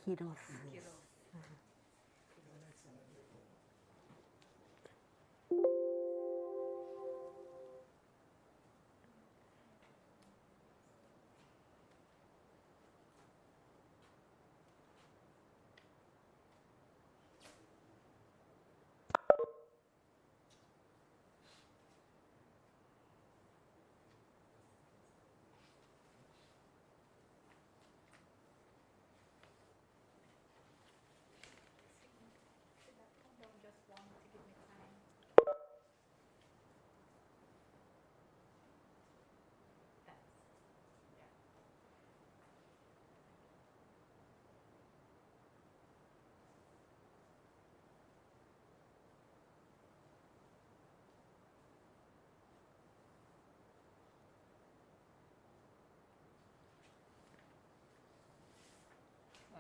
kilos. Kilos.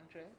Andre?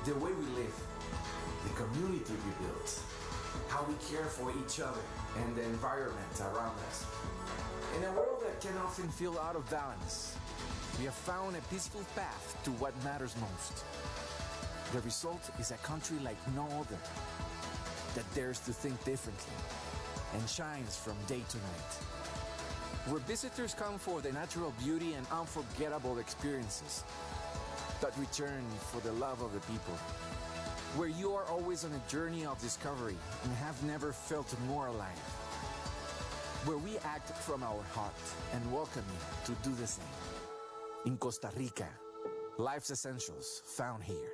The way we live, the community we build, how we care for each other and the environment around us. In a world that can often feel out of balance, we have found a peaceful path to what matters most. The result is a country like no other that dares to think differently and shines from day to night. Where visitors come for the natural beauty and unforgettable experiences, that return for the love of the people. Where you are always on a journey of discovery and have never felt more alive. Where we act from our heart and welcome you to do the same. In Costa Rica, life's essentials found here.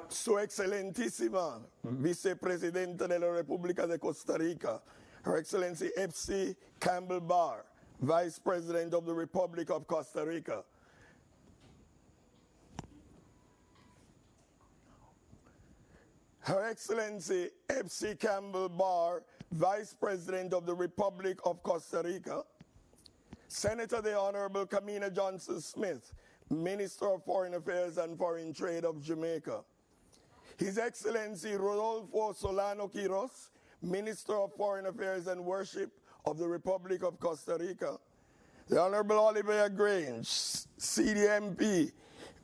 Su Excelentísima Vicepresidenta de la República de Costa Rica, Her Excellency Epsy Campbell, Vice President of the Republic of Costa Rica. Her Excellency Epsy Campbell, Vice President of the Republic of Costa Rica. Senator the Honorable Kamina Johnson-Smith, Minister of Foreign Affairs and Foreign Trade of Jamaica. His Excellency Rodolfo Solano, Minister of Foreign Affairs and Worship of the Republic of Costa Rica. The Honorable Olivia Grange, CDMP,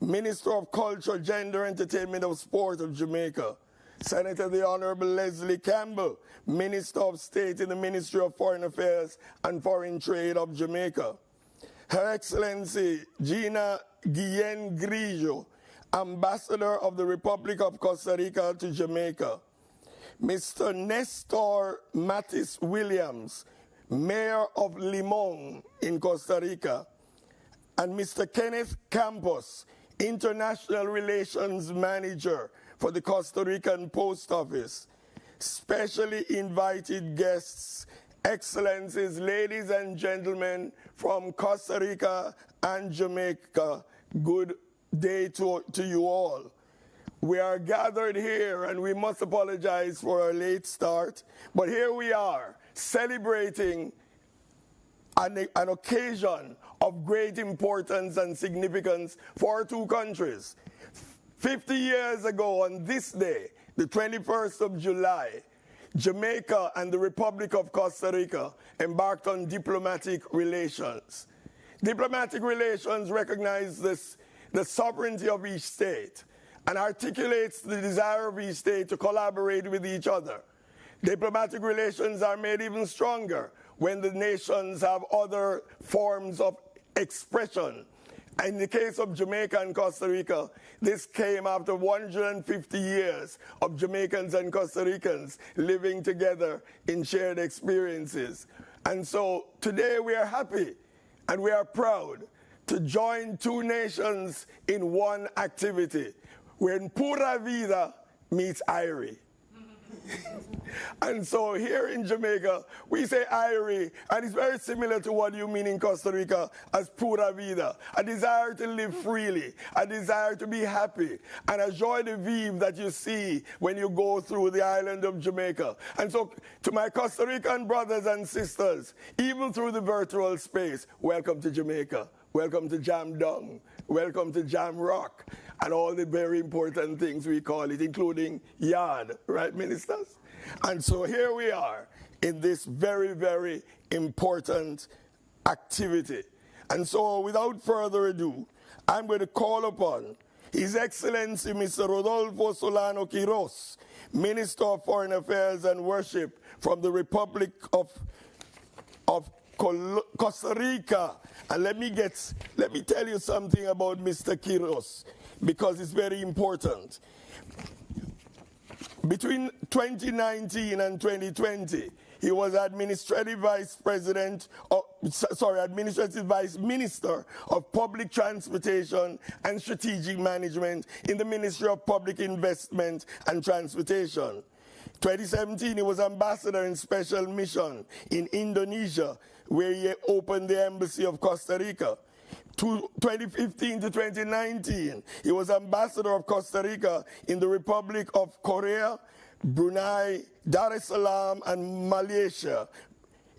Minister of Culture, Gender, Entertainment and Sport of Jamaica. Senator the Honorable Leslie Campbell, Minister of State in the Ministry of Foreign Affairs and Foreign Trade of Jamaica. Her Excellency Gina Guillen Grillo, Ambassador of the Republic of Costa Rica to Jamaica. Mr. Nestor Mattis Williams, Mayor of Limon in Costa Rica. And Mr. Kenneth Campos, International Relations Manager for the Costa Rican Post Office. Specially invited guests, Excellencies, ladies and gentlemen from Costa Rica and Jamaica, good day to you all. We are gathered here and we must apologize for our late start, but here we are celebrating an occasion of great importance and significance for our two countries. 50 years ago on this day, the 21st of July, Jamaica and the Republic of Costa Rica embarked on diplomatic relations. Diplomatic relations recognize the sovereignty of each state and articulates the desire of each state to collaborate with each other. Diplomatic relations are made even stronger when the nations have other forms of expression In the case of Jamaica and Costa Rica, this came after 150 years of Jamaicans and Costa Ricans living together in shared experiences. And so today we are happy and we are proud to join two nations in one activity, when Pura Vida meets Irie. And so here in Jamaica, we say Irie, and it's very similar to what you mean in Costa Rica as Pura Vida, a desire to live freely, a desire to be happy, and a joie de vivre that you see when you go through the island of Jamaica. And so to my Costa Rican brothers and sisters, even through the virtual space, welcome to Jamaica, welcome to Jam Dung, welcome to Jam Rock, and all the very important things we call it, including yard, right, ministers? And so here we are in this very, very important activity. And so without further ado, I'm going to call upon His Excellency Mr. Rodolfo Solano Quiros, Minister of Foreign Affairs and Worship from the Republic of Costa Rica. And let me tell you something about Mr. Quiros, because it's very important. Between 2019 and 2020, he was Administrative Vice Minister of Public Transportation and Strategic Management in the Ministry of Public Investment and Transportation. 2017, he was Ambassador in Special Mission in Indonesia, where he opened the Embassy of Costa Rica. 2015 to 2019, he was Ambassador of Costa Rica in the Republic of Korea, Brunei, Dar es Salaam, and Malaysia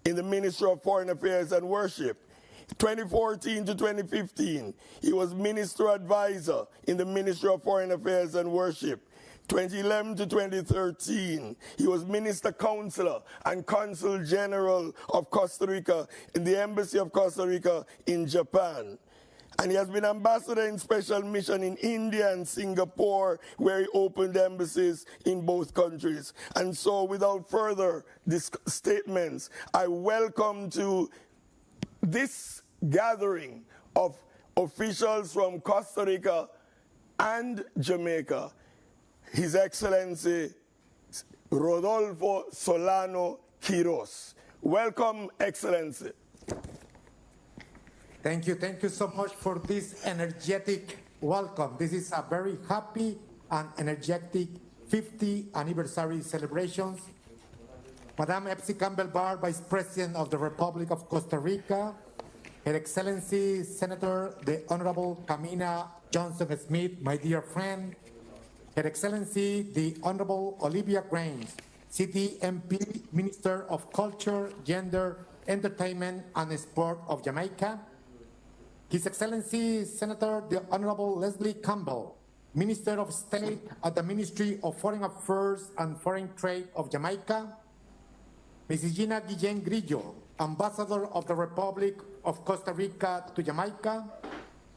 in the Ministry of Foreign Affairs and Worship. 2014 to 2015, he was Minister Advisor in the Ministry of Foreign Affairs and Worship. 2011 to 2013, he was Minister Counselor and Consul General of Costa Rica in the Embassy of Costa Rica in Japan. And he has been Ambassador in Special Mission in India and Singapore, where he opened embassies in both countries. And so without further statements, I welcome to this gathering of officials from Costa Rica and Jamaica, His Excellency Rodolfo Solano Quiros. Welcome, Excellency. Thank you so much for this energetic welcome. This is a very happy and energetic 50th anniversary celebrations. Madam Epsy Campbell, Vice President of the Republic of Costa Rica, Her Excellency Senator the Honorable Camina Johnson-Smith, my dear friend, Her Excellency the Honorable Olivia Grange, City MP, Minister of Culture, Gender, Entertainment and Sport of Jamaica, His Excellency Senator the Honorable Leslie Campbell, Minister of State at the Ministry of Foreign Affairs and Foreign Trade of Jamaica, Mrs. Gina Guillén Grillo, Ambassador of the Republic of Costa Rica to Jamaica,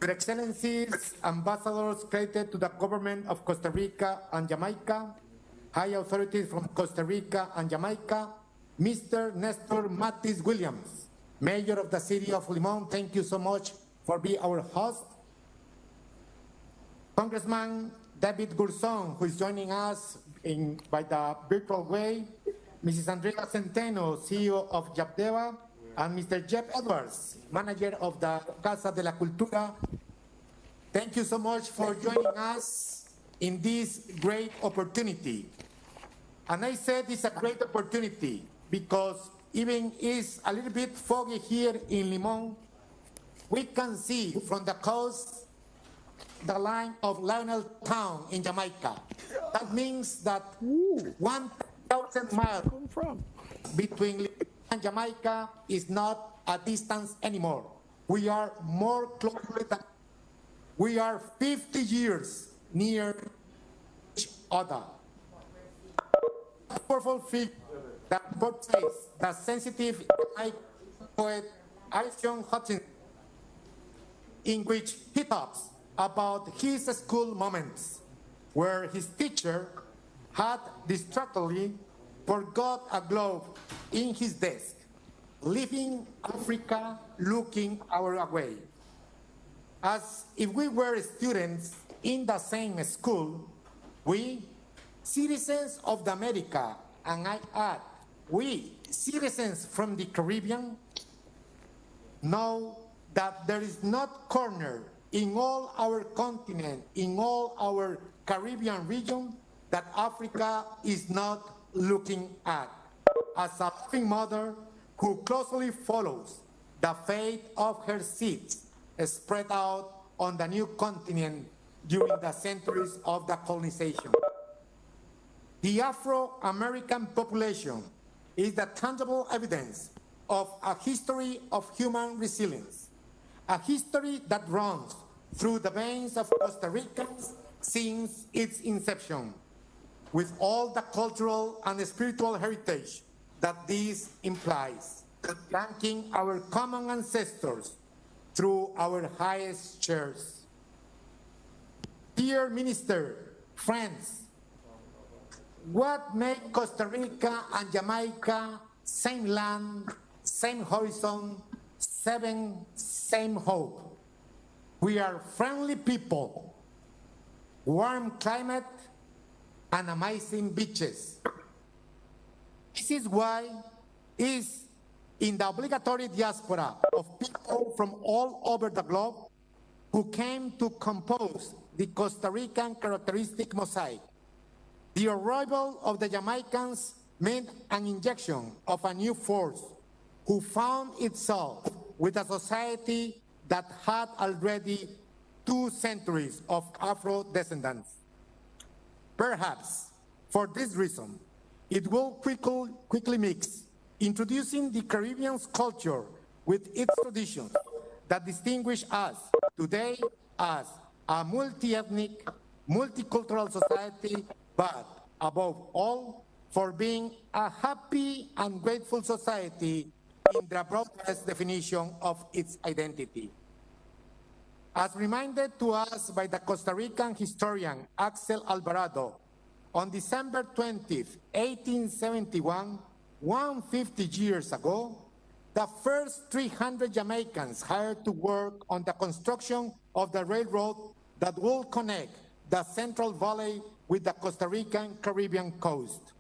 Your Excellencies, Ambassadors credited to the Government of Costa Rica and Jamaica, High authorities from Costa Rica and Jamaica, Mr. Nestor Matis Williams, Mayor of the City of Limon, thank you so much for being our host. Congressman David Gurson, who is joining us by the virtual way, Mrs. Andrea Centeno, CEO of Yapdeva, and Mr. Jeff Edwards, manager of the Casa de la Cultura. Thank you so much for joining us in this great opportunity. And I said it's a great opportunity because even it's a little bit foggy here in Limon, we can see from the coast the line of Lionel Town in Jamaica. That means that 1,000 miles between Limon and Jamaica is not a distance anymore. We are more closely than we are 50 years near each other. A powerful figure that portrays the sensitive poet Alison Hutchinson, in which he talks about his school moments, where his teacher had distractedly forgot a glove in his desk, leaving Africa looking our way. as if we were students in the same school, we, citizens of the America, and I add, we, citizens from the Caribbean, know that there is not corner in all our continent, in all our Caribbean region, that Africa is not looking at as a loving mother who closely follows the fate of her seeds spread out on the new continent during the centuries of the colonization. The Afro-American population is the tangible evidence of a history of human resilience, a history that runs through the veins of Costa Ricans since its inception, with all the cultural and spiritual heritage that this implies, thanking our common ancestors through our highest chairs. Dear Minister, friends, what make Costa Rica and Jamaica same land, same horizon, same hope? We are friendly people, warm climate, and amazing beaches. This is why is in the obligatory diaspora of people from all over the globe who came to compose the Costa Rican characteristic mosaic. The arrival of the Jamaicans meant an injection of a new force who found itself with a society that had already 2 centuries of Afro-descendants. Perhaps for this reason, it will quickly mix, introducing the Caribbean's culture with its traditions that distinguish us today as a multi-ethnic, multicultural society, but above all, for being a happy and grateful society in the broadest definition of its identity. As reminded to us by the Costa Rican historian Axel Alvarado, on December 20, 1871, 150 years ago, the first 300 Jamaicans hired to work on the construction of the railroad that will connect the Central Valley with the Costa Rican Caribbean coast,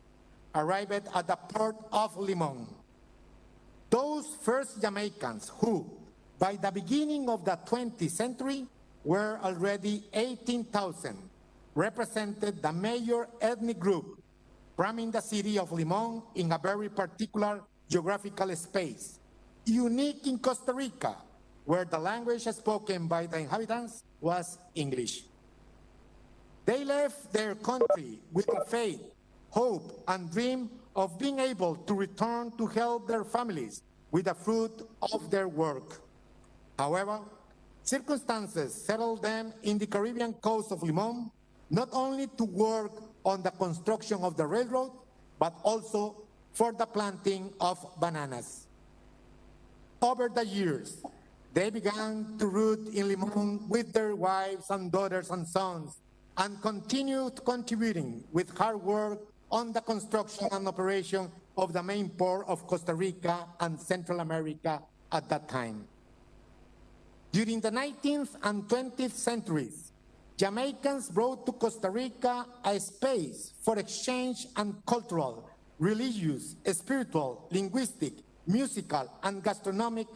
arrived at the port of Limon. Those first Jamaicans who, by the beginning of the 20th century, were already 18,000, represented the major ethnic group, framing the city of Limon in a very particular geographical space, unique in Costa Rica, where the language spoken by the inhabitants was English. They left their country with a faith, hope, and dream of being able to return to help their families with the fruit of their work. However, circumstances settled them in the Caribbean coast of Limon, not only to work on the construction of the railroad, but also for the planting of bananas. Over the years, they began to root in Limon with their wives and daughters and sons, and continued contributing with hard work on the construction and operation of the main port of Costa Rica and Central America at that time. During the 19th and 20th centuries, Jamaicans brought to Costa Rica a space for exchange and cultural, religious, spiritual, linguistic, musical, and gastronomic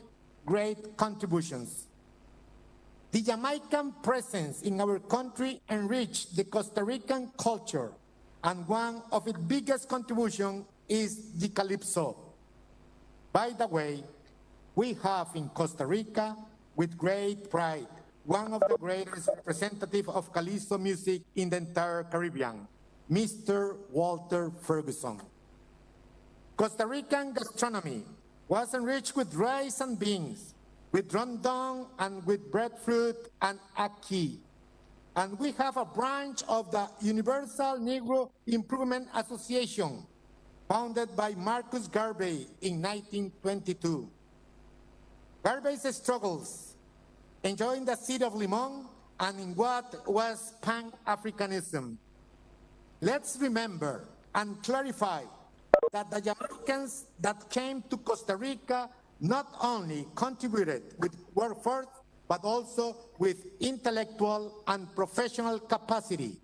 great contributions. The Jamaican presence in our country enriched the Costa Rican culture, and one of its biggest contributions is the calypso. By the way, we have in Costa Rica, with great pride, one of the greatest representatives of calypso music in the entire Caribbean, Mr. Walter Ferguson. Costa Rican gastronomy was enriched with rice and beans, with rondon and with breadfruit and ackee. And we have a branch of the Universal Negro Improvement Association, founded by Marcus Garvey in 1922. Garvey's struggles, enjoying the city of Limon, and in what was Pan-Africanism. Let's remember and clarify that the Jamaicans that came to Costa Rica not only contributed with workforce, but also with intellectual and professional capacity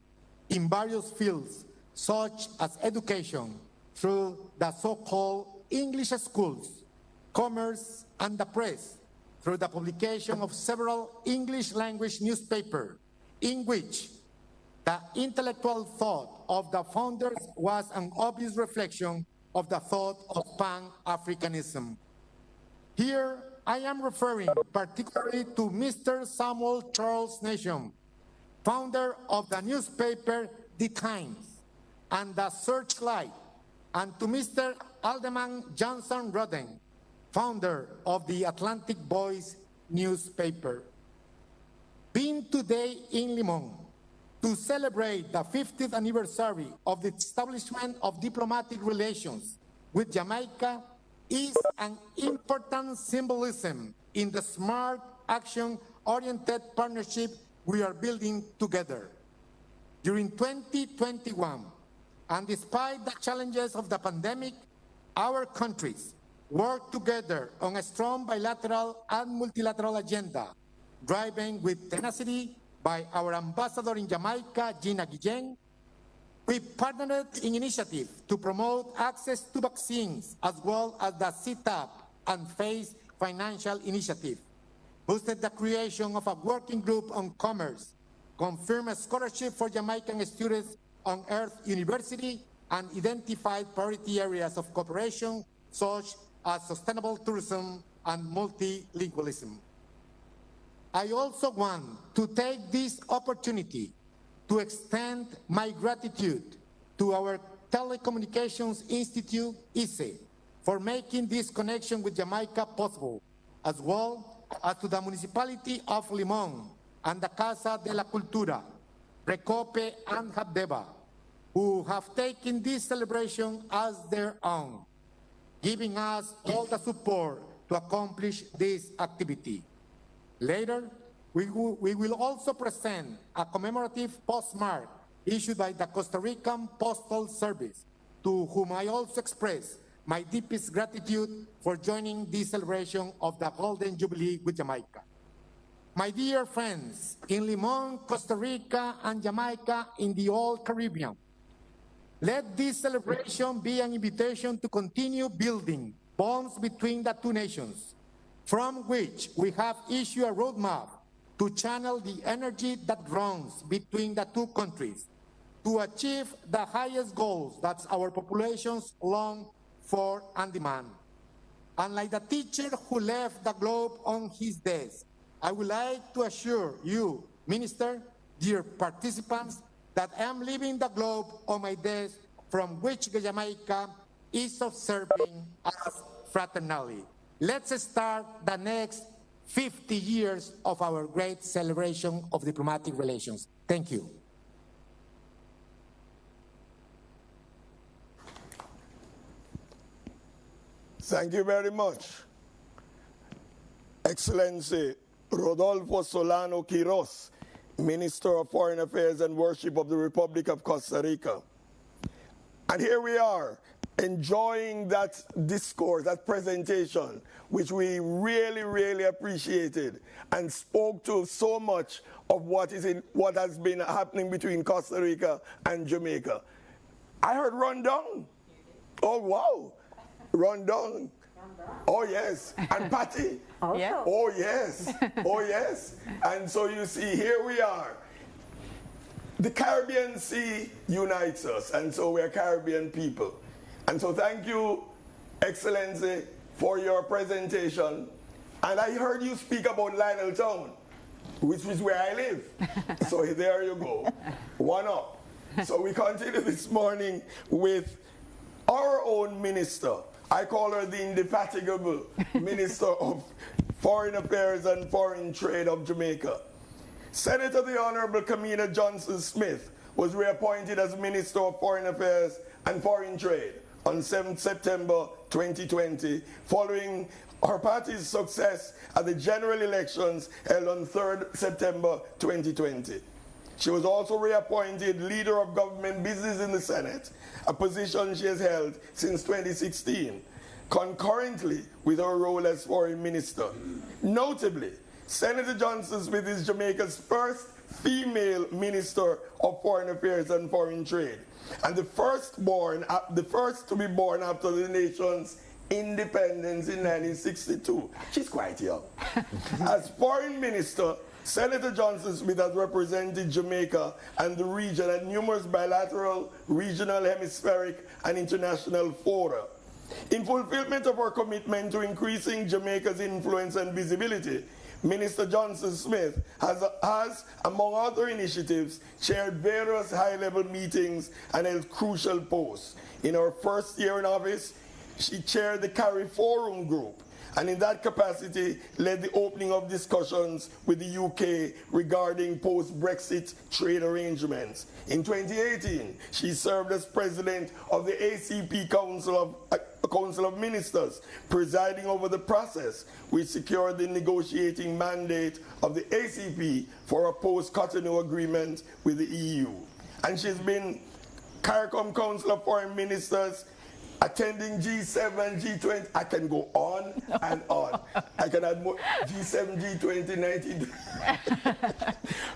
in various fields, such as education, through the so-called English schools, commerce, and the press, through the publication of several English-language newspapers, in which the intellectual thought of the founders was an obvious reflection of the thought of Pan-Africanism. Here, I am referring particularly to Mr. Samuel Charles Nation, founder of the newspaper The Times and the Searchlight, and to Mr. Alderman Johnson Roden, founder of the Atlantic Voice newspaper. Being today in Limon to celebrate the 50th anniversary of the establishment of diplomatic relations with Jamaica is an important symbolism in the smart, action-oriented partnership we are building together. During 2021, and despite the challenges of the pandemic, our countries worked together on a strong bilateral and multilateral agenda, driven with tenacity by our ambassador in Jamaica, Gina Guillen. We partnered in initiatives to promote access to vaccines, as well as the sit-up and face financial initiative, boosted the creation of a working group on commerce, confirmed a scholarship for Jamaican students on Earth University, and identified priority areas of cooperation, such as sustainable tourism and multilingualism. I also want to take this opportunity to extend my gratitude to our Telecommunications Institute, ICE, for making this connection with Jamaica possible, as well as to the municipality of Limon and the Casa de la Cultura, Recope and Habdeba, who have taken this celebration as their own, giving us all the support to accomplish this activity. Later, we will also present a commemorative postmark issued by the Costa Rican Postal Service, to whom I also express my deepest gratitude for joining this celebration of the Golden Jubilee with Jamaica. My dear friends, in Limon, Costa Rica, and Jamaica in the old Caribbean, let this celebration be an invitation to continue building bonds between the two nations, from which we have issued a roadmap to channel the energy that runs between the two countries to achieve the highest goals that our populations long for and demand. Unlike the teacher who left the globe on his desk, I would like to assure you, Minister, dear participants, that I am leaving the globe on my desk, from which Jamaica is observing us fraternally. Let's start the next 50 years of our great celebration of diplomatic relations. Thank you. Thank you very much, Excellency Rodolfo Solano Quiros, Minister of Foreign Affairs and Worship of the Republic of Costa Rica. And here we are, enjoying that discourse, that presentation, which we really, really appreciated and spoke to so much of what has been happening between Costa Rica and Jamaica. I heard rundown. Oh, wow. Rundown. Oh, yes. And Patty. Yeah. Oh, yes. Oh, yes. And so you see, here we are. The Caribbean Sea unites us, and so we're Caribbean people. And so thank you, Excellency, for your presentation. And I heard you speak about Lionel Town, which is where I live. So there you go. One up. So we continue this morning with our own minister. I call her the indefatigable Minister of Foreign Affairs and Foreign Trade of Jamaica. Senator the Honorable Kamina Johnson-Smith was reappointed as Minister of Foreign Affairs and Foreign Trade on 7th September 2020, following her party's success at the general elections held on 3rd September 2020. She was also reappointed Leader of Government Business in the Senate, a position she has held since 2016, concurrently with her role as Foreign Minister. Notably, Senator Johnson Smith is Jamaica's first female Minister of Foreign Affairs and Foreign Trade, and the first to be born after the nation's independence in 1962. She's quite young. As Foreign Minister, Senator Johnson Smith has represented Jamaica and the region at numerous bilateral, regional, hemispheric, and international fora. In fulfillment of our commitment to increasing Jamaica's influence and visibility, Minister Johnson Smith has, among other initiatives, chaired various high-level meetings and held crucial posts. In her first year in office, she chaired the CARI Forum Group, and in that capacity led the opening of discussions with the UK regarding post-Brexit trade arrangements. In 2018, she served as president of the ACP Council of Ministers, presiding over the process which secured the negotiating mandate of the ACP for a post-Cotonou agreement with the EU. And she's been CARICOM Council of Foreign Ministers, attending G7, G20, I can go on and on. I can add more, G7, G20, 19.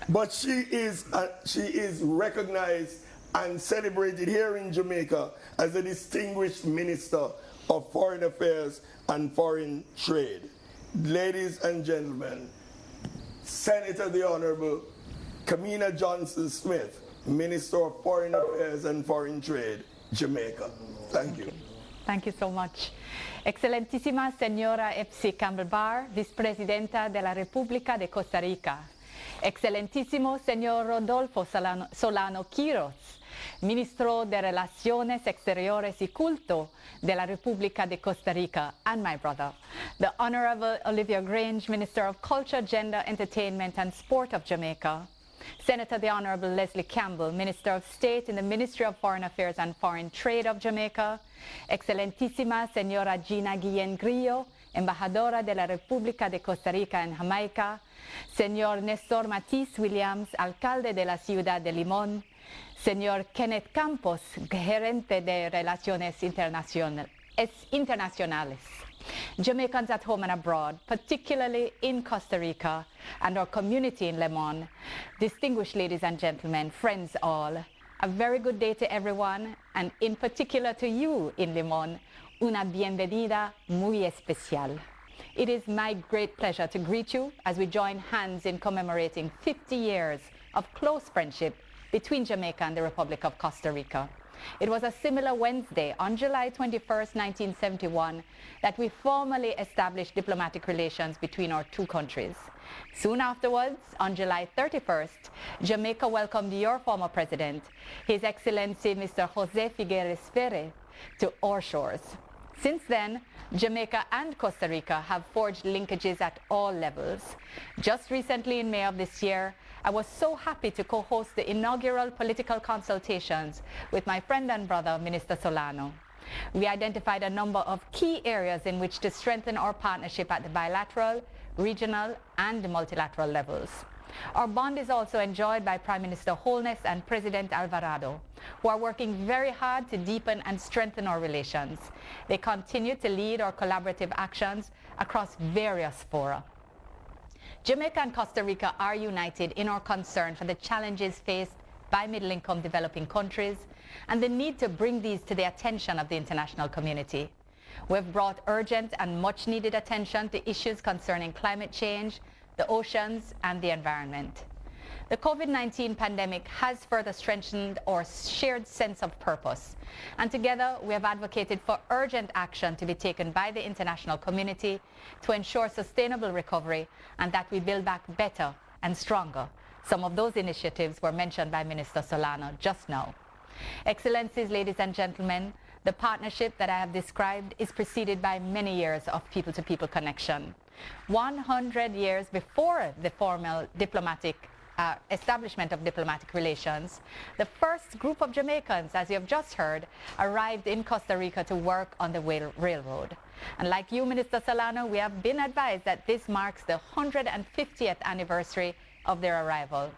But she is recognized and celebrated here in Jamaica as a distinguished Minister of Foreign Affairs and Foreign Trade. Ladies and gentlemen, Senator the Honorable Kamina Johnson Smith, Minister of Foreign Affairs and Foreign Trade, Jamaica. Thank you. Thank you so much. Excelentísima señora Epsy Campbell, Vicepresidenta de la República de Costa Rica. Excelentísimo señor Rodolfo Solano Quiros, Ministro de Relaciones Exteriores y Culto de la República de Costa Rica, and my brother, the Honorable Olivia Grange, Minister of Culture, Gender, Entertainment and Sport of Jamaica. Senator the Honorable Leslie Campbell, Minister of State in the Ministry of Foreign Affairs and Foreign Trade of Jamaica. Excelentísima señora Gina Guillen Grillo, Embajadora de la República de Costa Rica en Jamaica. Señor Néstor Matiz Williams, Alcalde de la Ciudad de Limón. Señor Kenneth Campos, Gerente de Relaciones Internacionales. Jamaicans at home and abroad, particularly in Costa Rica and our community in Limón. Distinguished ladies and gentlemen, friends all, a very good day to everyone, and in particular to you in Limón, una bienvenida muy especial. It is my great pleasure to greet you as we join hands in commemorating 50 years of close friendship between Jamaica and the Republic of Costa Rica. It was a similar Wednesday on July 21st, 1971, that we formally established diplomatic relations between our two countries. Soon afterwards, on July 31st, Jamaica welcomed your former president, His Excellency Mr. Jose Figueres Ferre, to our shores. Since then, Jamaica and Costa Rica have forged linkages at all levels. Just recently in May of this year, I was so happy to co-host the inaugural political consultations with my friend and brother, Minister Solano. We identified a number of key areas in which to strengthen our partnership at the bilateral, regional, and multilateral levels. Our bond is also enjoyed by Prime Minister Holness and President Alvarado, who are working very hard to deepen and strengthen our relations. They continue to lead our collaborative actions across various fora. Jamaica and Costa Rica are united in our concern for the challenges faced by middle-income developing countries and the need to bring these to the attention of the international community. We've brought urgent and much-needed attention to issues concerning climate change, the oceans, and the environment. The COVID-19 pandemic has further strengthened our shared sense of purpose, and together we have advocated for urgent action to be taken by the international community to ensure sustainable recovery and that we build back better and stronger. Some of those initiatives were mentioned by Minister Solano just now. Excellencies, ladies and gentlemen, the partnership that I have described is preceded by many years of people-to-people connection. 100 years before the formal diplomatic establishment of diplomatic relations, the first group of Jamaicans, as you have just heard, arrived in Costa Rica to work on the railroad. And like you, Minister Solano, we have been advised that this marks the 150th anniversary of their arrival.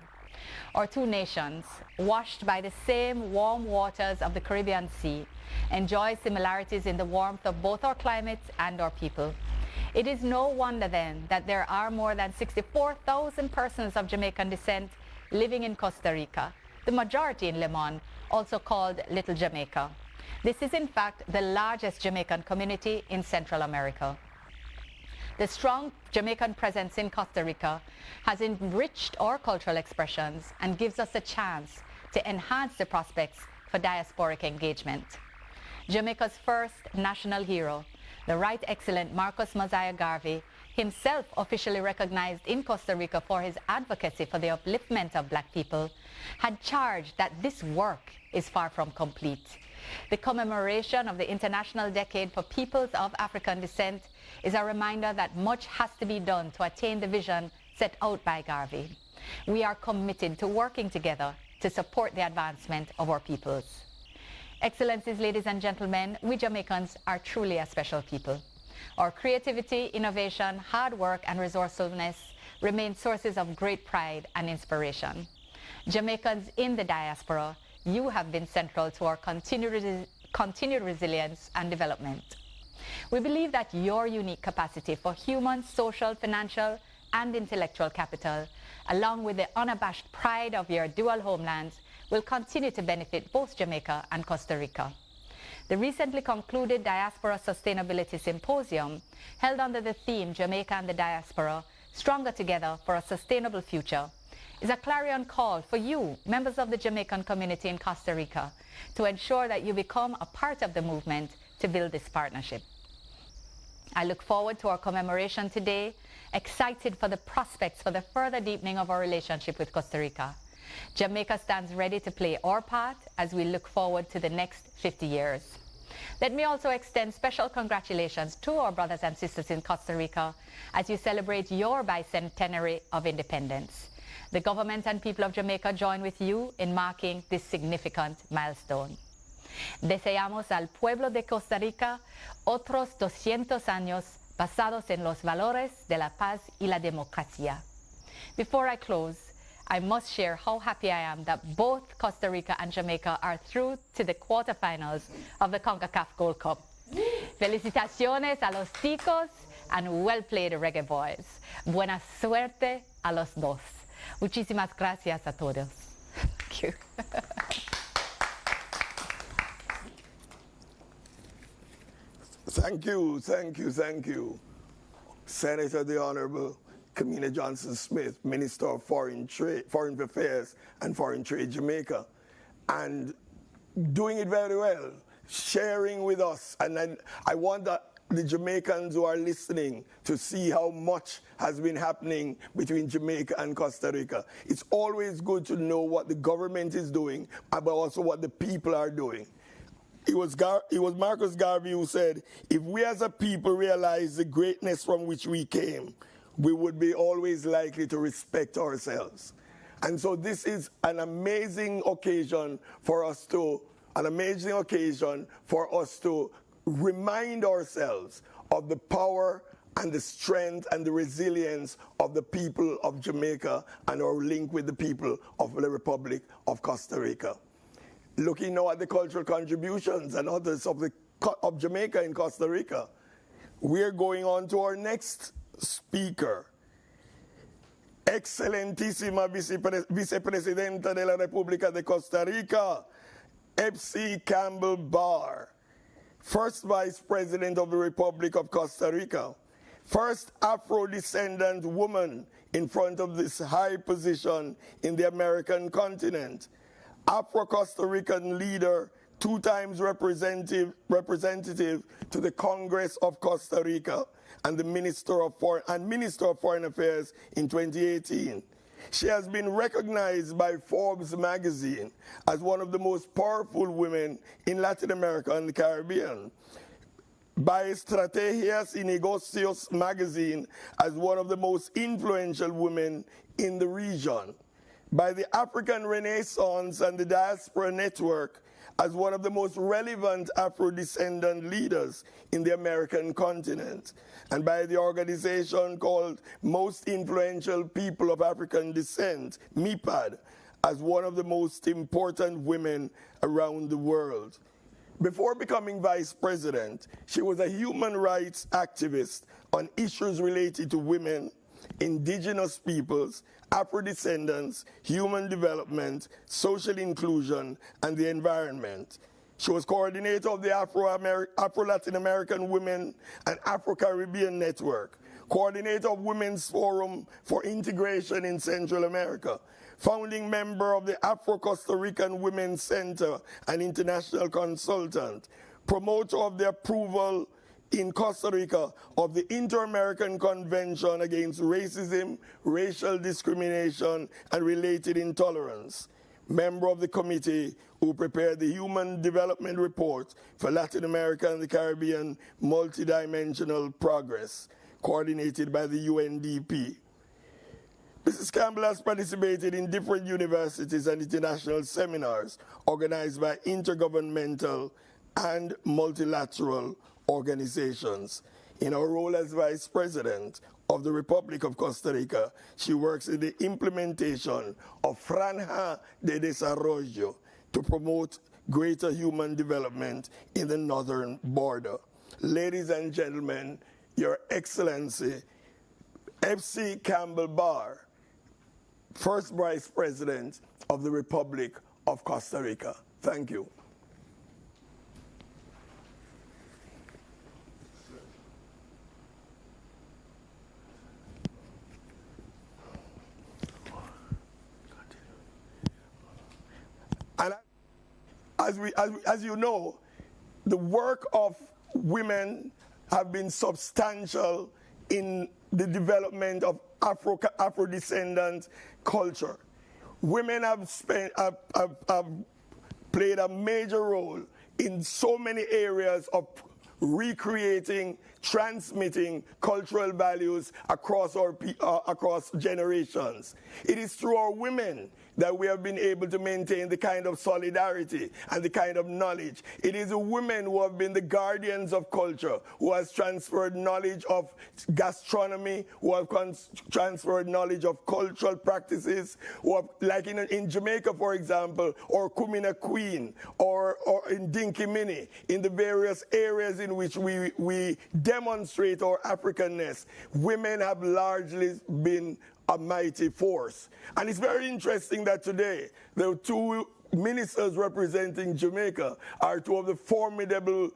Our two nations, washed by the same warm waters of the Caribbean Sea, enjoy similarities in the warmth of both our climates and our people. It is no wonder then that there are more than 64,000 persons of Jamaican descent living in Costa Rica, the majority in Lemon, also called Little Jamaica. This is in fact the largest Jamaican community in Central America. The strong Jamaican presence in Costa Rica has enriched our cultural expressions and gives us a chance to enhance the prospects for diasporic engagement. Jamaica's first national hero, the Right Excellent Marcus Mosiah Garvey, himself officially recognized in Costa Rica for his advocacy for the upliftment of Black people, had charged that this work is far from complete. The commemoration of the International Decade for Peoples of African Descent is a reminder that much has to be done to attain the vision set out by Garvey. We are committed to working together to support the advancement of our peoples. Excellencies, ladies and gentlemen, we Jamaicans are truly a special people. Our creativity, innovation, hard work, and resourcefulness remain sources of great pride and inspiration. Jamaicans in the diaspora, you have been central to our continued resilience and development. We believe that your unique capacity for human, social, financial, and intellectual capital, along with the unabashed pride of your dual homelands, will continue to benefit both Jamaica and Costa Rica. The recently concluded Diaspora Sustainability Symposium, held under the theme Jamaica and the Diaspora, Stronger Together for a Sustainable Future, is a clarion call for you, members of the Jamaican community in Costa Rica, to ensure that you become a part of the movement to build this partnership. I look forward to our commemoration today, excited for the prospects for the further deepening of our relationship with Costa Rica. Jamaica stands ready to play our part as we look forward to the next 50 years. Let me also extend special congratulations to our brothers and sisters in Costa Rica as you celebrate your bicentenary of independence. The government and people of Jamaica join with you in marking this significant milestone. Deseamos al pueblo de Costa Rica otros 200 años basados en los valores de la paz y la democracia. Before I close, I must share how happy I am that both Costa Rica and Jamaica are through to the quarterfinals of the CONCACAF Gold Cup. Felicitaciones a los ticos and well played, Reggae Boys. Buena suerte a los dos. Muchísimas gracias a todos. Thank you. Thank you, thank you, thank you. Senator the Honorable Kamina Johnson-Smith, Minister of Foreign Affairs and Foreign Trade, Jamaica, and doing it very well, sharing with us. And I want the Jamaicans who are listening to see how much has been happening between Jamaica and Costa Rica. It's always good to know what the government is doing, but also what the people are doing. It was Marcus Garvey who said, if we as a people realize the greatness from which we came, we would be always likely to respect ourselves. And so this is an amazing occasion for us to remind ourselves of the power and the strength and the resilience of the people of Jamaica and our link with the people of the Republic of Costa Rica. Looking now at the cultural contributions and others of Jamaica in Costa Rica, we're going on to our next speaker, Excelentísima Vicepresidenta de la República de Costa Rica, Epsy Campbell Barr, First Vice President of the Republic of Costa Rica, first Afro-descendant woman in front of this high position in the American continent, Afro-Costa Rican leader, 2 times representative to the Congress of Costa Rica, and the Minister of Foreign Affairs in 2018. She has been recognized by Forbes magazine as one of the most powerful women in Latin America and the Caribbean, by Estrategias y Negocios magazine as one of the most influential women in the region, by the African Renaissance and the Diaspora Network as one of the most relevant Afro-descendant leaders in the American continent, and by the organization called Most Influential People of African Descent, MIPAD, as one of the most important women around the world. Before becoming vice president, she was a human rights activist on issues related to women, indigenous peoples, Afro-descendants, human development, social inclusion, and the environment. She was coordinator of the Afro-Latin American Women and Afro-Caribbean Network, coordinator of Women's Forum for Integration in Central America, founding member of the Afro-Costa Rican Women's Center and international consultant, promoter of the approval in Costa Rica of the Inter-American Convention Against Racism, Racial Discrimination, and Related Intolerance, member of the committee who prepared the Human Development Report for Latin America and the Caribbean Multidimensional Progress, coordinated by the UNDP. Mrs. Campbell has participated in different universities and international seminars organized by intergovernmental and multilateral organizations. In her role as Vice President of the Republic of Costa Rica, she works in the implementation of Franja de Desarrollo to promote greater human development in the northern border. Ladies and gentlemen, Your Excellency, Epsy Campbell Barr, First Vice President of the Republic of Costa Rica. Thank you. And as you know, the work of women have been substantial in the development of Afro-descendant culture. Women have played a major role in so many areas of recreating, transmitting cultural values across across generations. It is through our women that we have been able to maintain the kind of solidarity and the kind of knowledge. It is the women who have been the guardians of culture, who has transferred knowledge of gastronomy, who have transferred knowledge of cultural practices, who have, like in Jamaica, for example, or Kumina Queen, or in Dinky Mini, in the various areas in which we demonstrate our Africanness. Women have largely been a mighty force. And it's very interesting that today the two ministers representing Jamaica are two of the formidable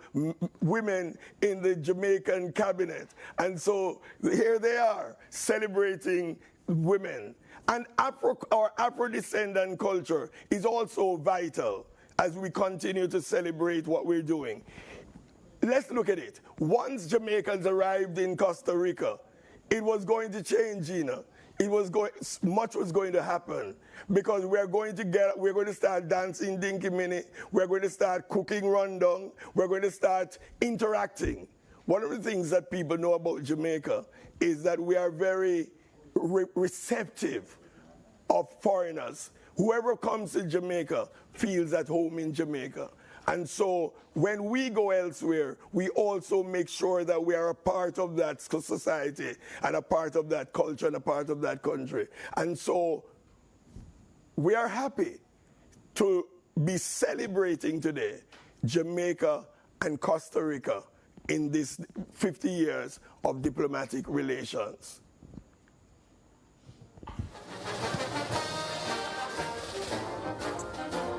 women in the Jamaican cabinet. And so here they are celebrating women. And our Afro-descendant culture is also vital as we continue to celebrate what we're doing. Let's look at it. Once Jamaicans arrived in Costa Rica, it was going to change, Gina. Much was going to happen because we're going to start dancing Dinky Mini, we're going to start cooking rundown, we're going to start interacting. One of the things that people know about Jamaica is that we are very receptive of foreigners. Whoever comes to Jamaica feels at home in Jamaica. And so when we go elsewhere, we also make sure that we are a part of that society and a part of that culture and a part of that country. And so we are happy to be celebrating today Jamaica and Costa Rica in this 50 years of diplomatic relations.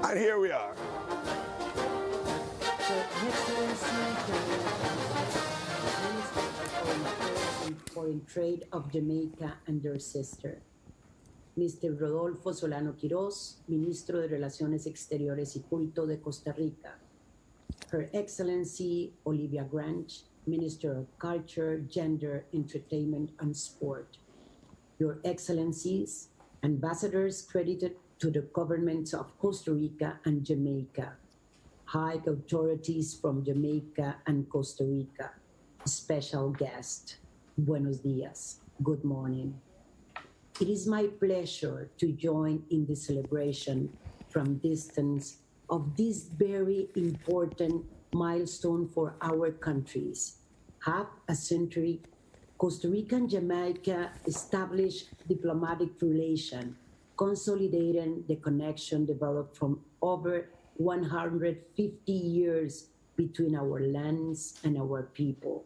And here we are. Foreign Trade of Jamaica and their sister. Mr. Rodolfo Solano Quiroz, Ministro de Relaciones Exteriores y Culto de Costa Rica. Her Excellency Olivia Grange, Minister of Culture, Gender, Entertainment and Sport. Your Excellencies, ambassadors credited to the governments of Costa Rica and Jamaica. High authorities from Jamaica and Costa Rica. Special guest, buenos dias, good morning. It is my pleasure to join in the celebration from distance of this very important milestone for our countries. Half a century, Costa Rica and Jamaica established diplomatic relations, consolidating the connection developed from over 150 years between our lands and our people.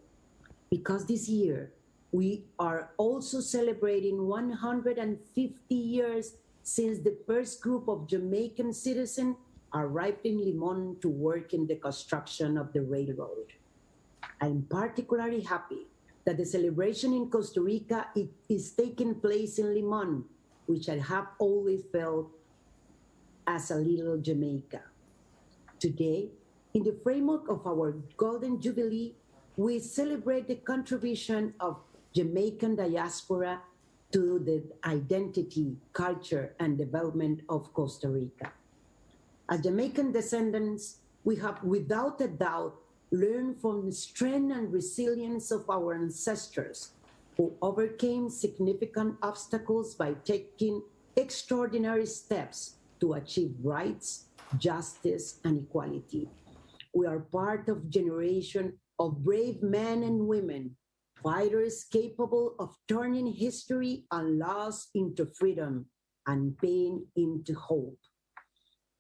Because this year, we are also celebrating 150 years since the first group of Jamaican citizens arrived in Limon to work in the construction of the railroad. I'm particularly happy that the celebration in Costa Rica is taking place in Limon, which I have always felt as a little Jamaica. Today, in the framework of our Golden Jubilee, we celebrate the contribution of Jamaican diaspora to the identity, culture, and development of Costa Rica. As Jamaican descendants, we have without a doubt learned from the strength and resilience of our ancestors who overcame significant obstacles by taking extraordinary steps to achieve rights, justice, and equality. We are part of a generation of brave men and women, fighters capable of turning history and loss into freedom and pain into hope.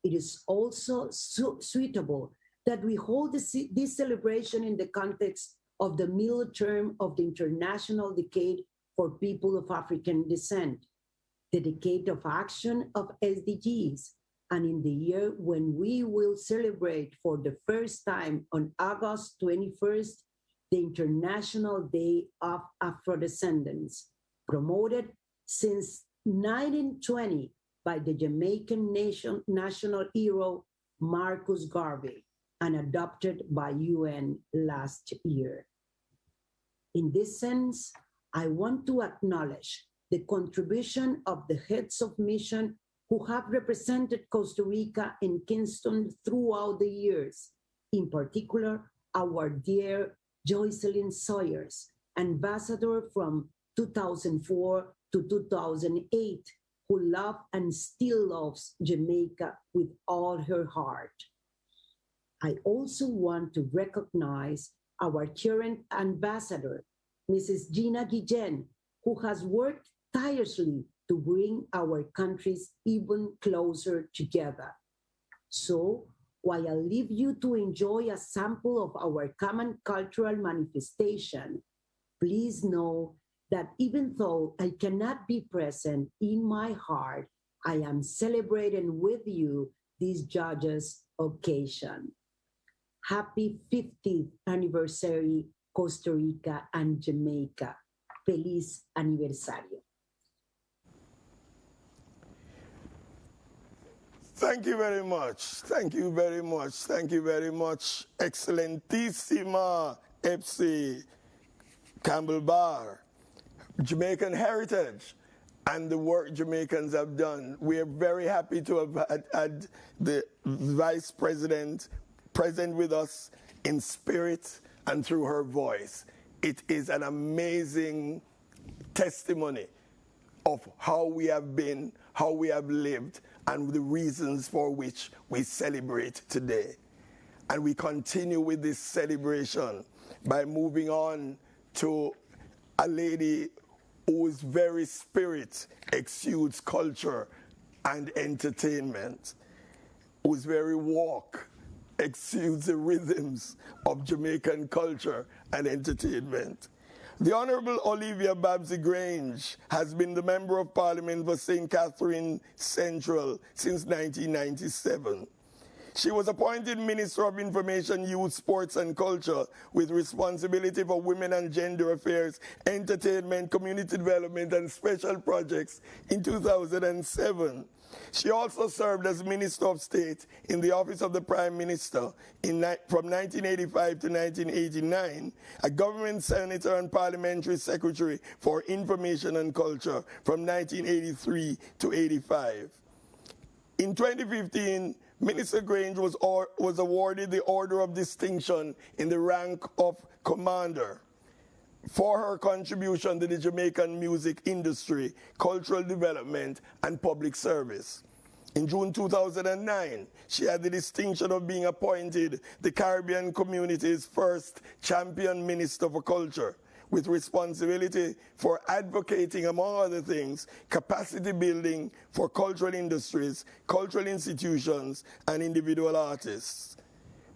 It is also suitable that we hold this celebration in the context of the middle term of the International Decade for People of African Descent, the Decade of Action of SDGs, and in the year when we will celebrate for the first time on August 21st, the International Day of Afro-Descendants, promoted since 1920 by the Jamaican national hero Marcus Garvey and adopted by UN last year. In this sense, I want to acknowledge the contribution of the heads of mission who have represented Costa Rica in Kingston throughout the years, in particular, our dear Joycelyn Sawyers, ambassador from 2004 to 2008, who loved and still loves Jamaica with all her heart. I also want to recognize our current ambassador, Mrs. Gina Guillen, who has worked tirelessly to bring our countries even closer together. So, while I leave you to enjoy a sample of our common cultural manifestation, please know that even though I cannot be present in my heart, I am celebrating with you this judges' occasion. Happy 50th anniversary, Costa Rica and Jamaica. Feliz aniversario. Thank you very much. Thank you very much. Thank you very much, Excellentissima Epsy Campbell Barr. Jamaican heritage and the work Jamaicans have done. We are very happy to have had the Vice President present with us in spirit and through her voice. It is an amazing testimony of how we have been, how we have lived, and the reasons for which we celebrate today. And we continue with this celebration by moving on to a lady whose very spirit exudes culture and entertainment, whose very walk exudes the rhythms of Jamaican culture and entertainment. The Honorable Olivia Grange has been the Member of Parliament for St. Catherine Central since 1997. She was appointed Minister of Information, Youth, Sports and Culture with responsibility for women and gender affairs, entertainment, community development and special projects in 2007. She also served as Minister of State in the Office of the Prime Minister from 1985 to 1989, a government senator and parliamentary secretary for information and culture from 1983 to 85. In 2015, Minister Grange was awarded the Order of Distinction in the rank of Commander for her contribution to the Jamaican music industry, cultural development, and public service. In June 2009, she had the distinction of being appointed the Caribbean community's first champion minister for culture, with responsibility for advocating, among other things, capacity building for cultural industries, cultural institutions, and individual artists.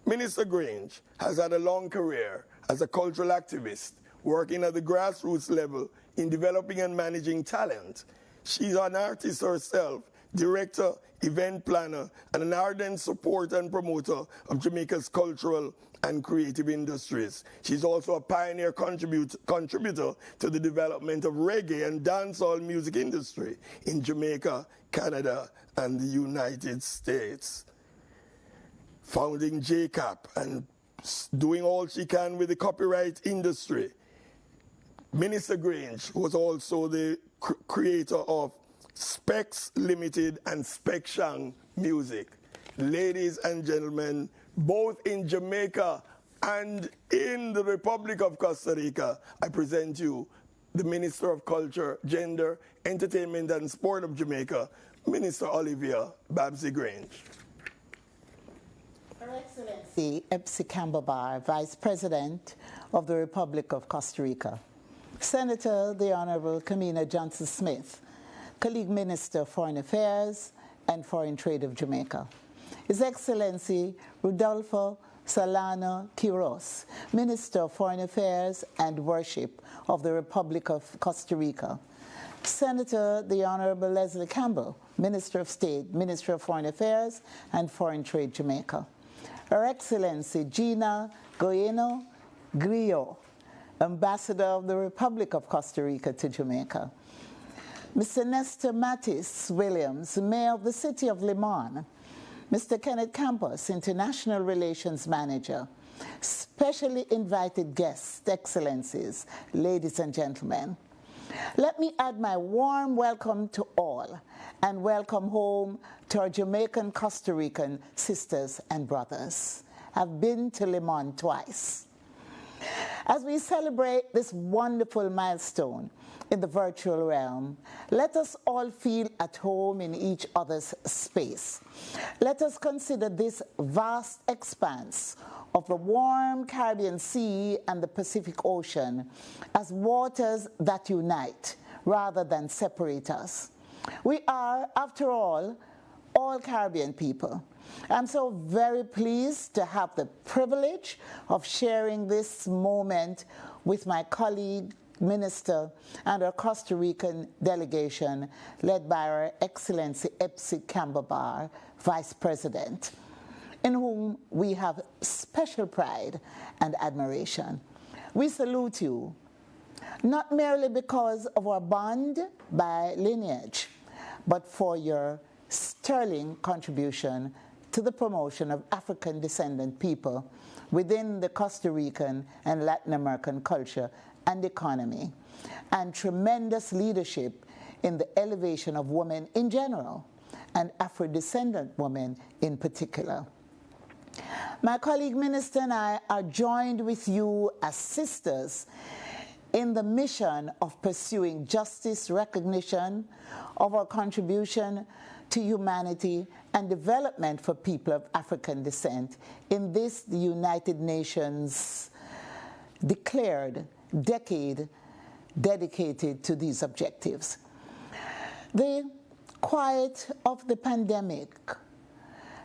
Minister Grange has had a long career as a cultural activist, working at the grassroots level in developing and managing talent. She's an artist herself, director, event planner, and an ardent supporter and promoter of Jamaica's cultural and creative industries. She's also a pioneer contributor to the development of reggae and dancehall music industry in Jamaica, Canada, and the United States. Founding JCAP and doing all she can with the copyright industry. Minister Grange was also the creator of Specs Limited and Specshang Music. Ladies and gentlemen, both in Jamaica and in the Republic of Costa Rica, I present you the Minister of Culture, Gender, Entertainment and Sport of Jamaica, Minister Olivia Babsy Grange. Her Excellency Epsy Campbell, Vice President of the Republic of Costa Rica. Senator the Honorable Kamina Johnson-Smith, Colleague Minister of Foreign Affairs and Foreign Trade of Jamaica. His Excellency Rodolfo Solano Quiros, Minister of Foreign Affairs and Worship of the Republic of Costa Rica. Senator the Honorable Leslie Campbell, Minister of State, Minister of Foreign Affairs and Foreign Trade Jamaica. Her Excellency Gina Goyeno Grillo, Ambassador of the Republic of Costa Rica to Jamaica. Mr. Nestor Mattis Williams, Mayor of the City of Limon. Mr. Kenneth Campos, International Relations Manager. Specially invited guests, excellencies, ladies and gentlemen. Let me add my warm welcome to all and welcome home to our Jamaican Costa Rican sisters and brothers. I've been to Limon twice. As we celebrate this wonderful milestone in the virtual realm, let us all feel at home in each other's space. Let us consider this vast expanse of the warm Caribbean Sea and the Pacific Ocean as waters that unite rather than separate us. We are, after all Caribbean people. I'm so very pleased to have the privilege of sharing this moment with my colleague, Minister, and our Costa Rican delegation led by Her Excellency Epsy Campbell, Vice President, in whom we have special pride and admiration. We salute you, not merely because of our bond by lineage, but for your sterling contribution to the promotion of African descendant people within the Costa Rican and Latin American culture and economy, and tremendous leadership in the elevation of women in general, and Afro-descendant women in particular. My colleague Minister and I are joined with you as sisters in the mission of pursuing justice, recognition of our contribution to humanity and development for people of African descent in this, the United Nations declared decade dedicated to these objectives. The quiet of the pandemic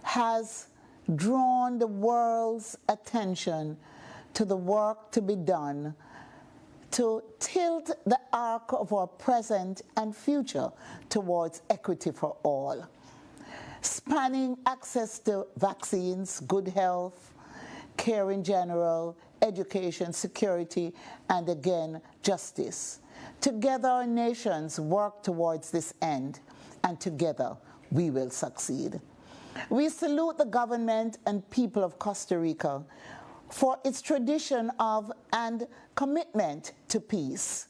has drawn the world's attention to the work to be done to tilt the arc of our present and future towards equity for all, spanning access to vaccines, good health, care in general, education, security, and again, justice. Together our nations work towards this end, and together we will succeed. We salute the government and people of Costa Rica for its tradition of and commitment to peace,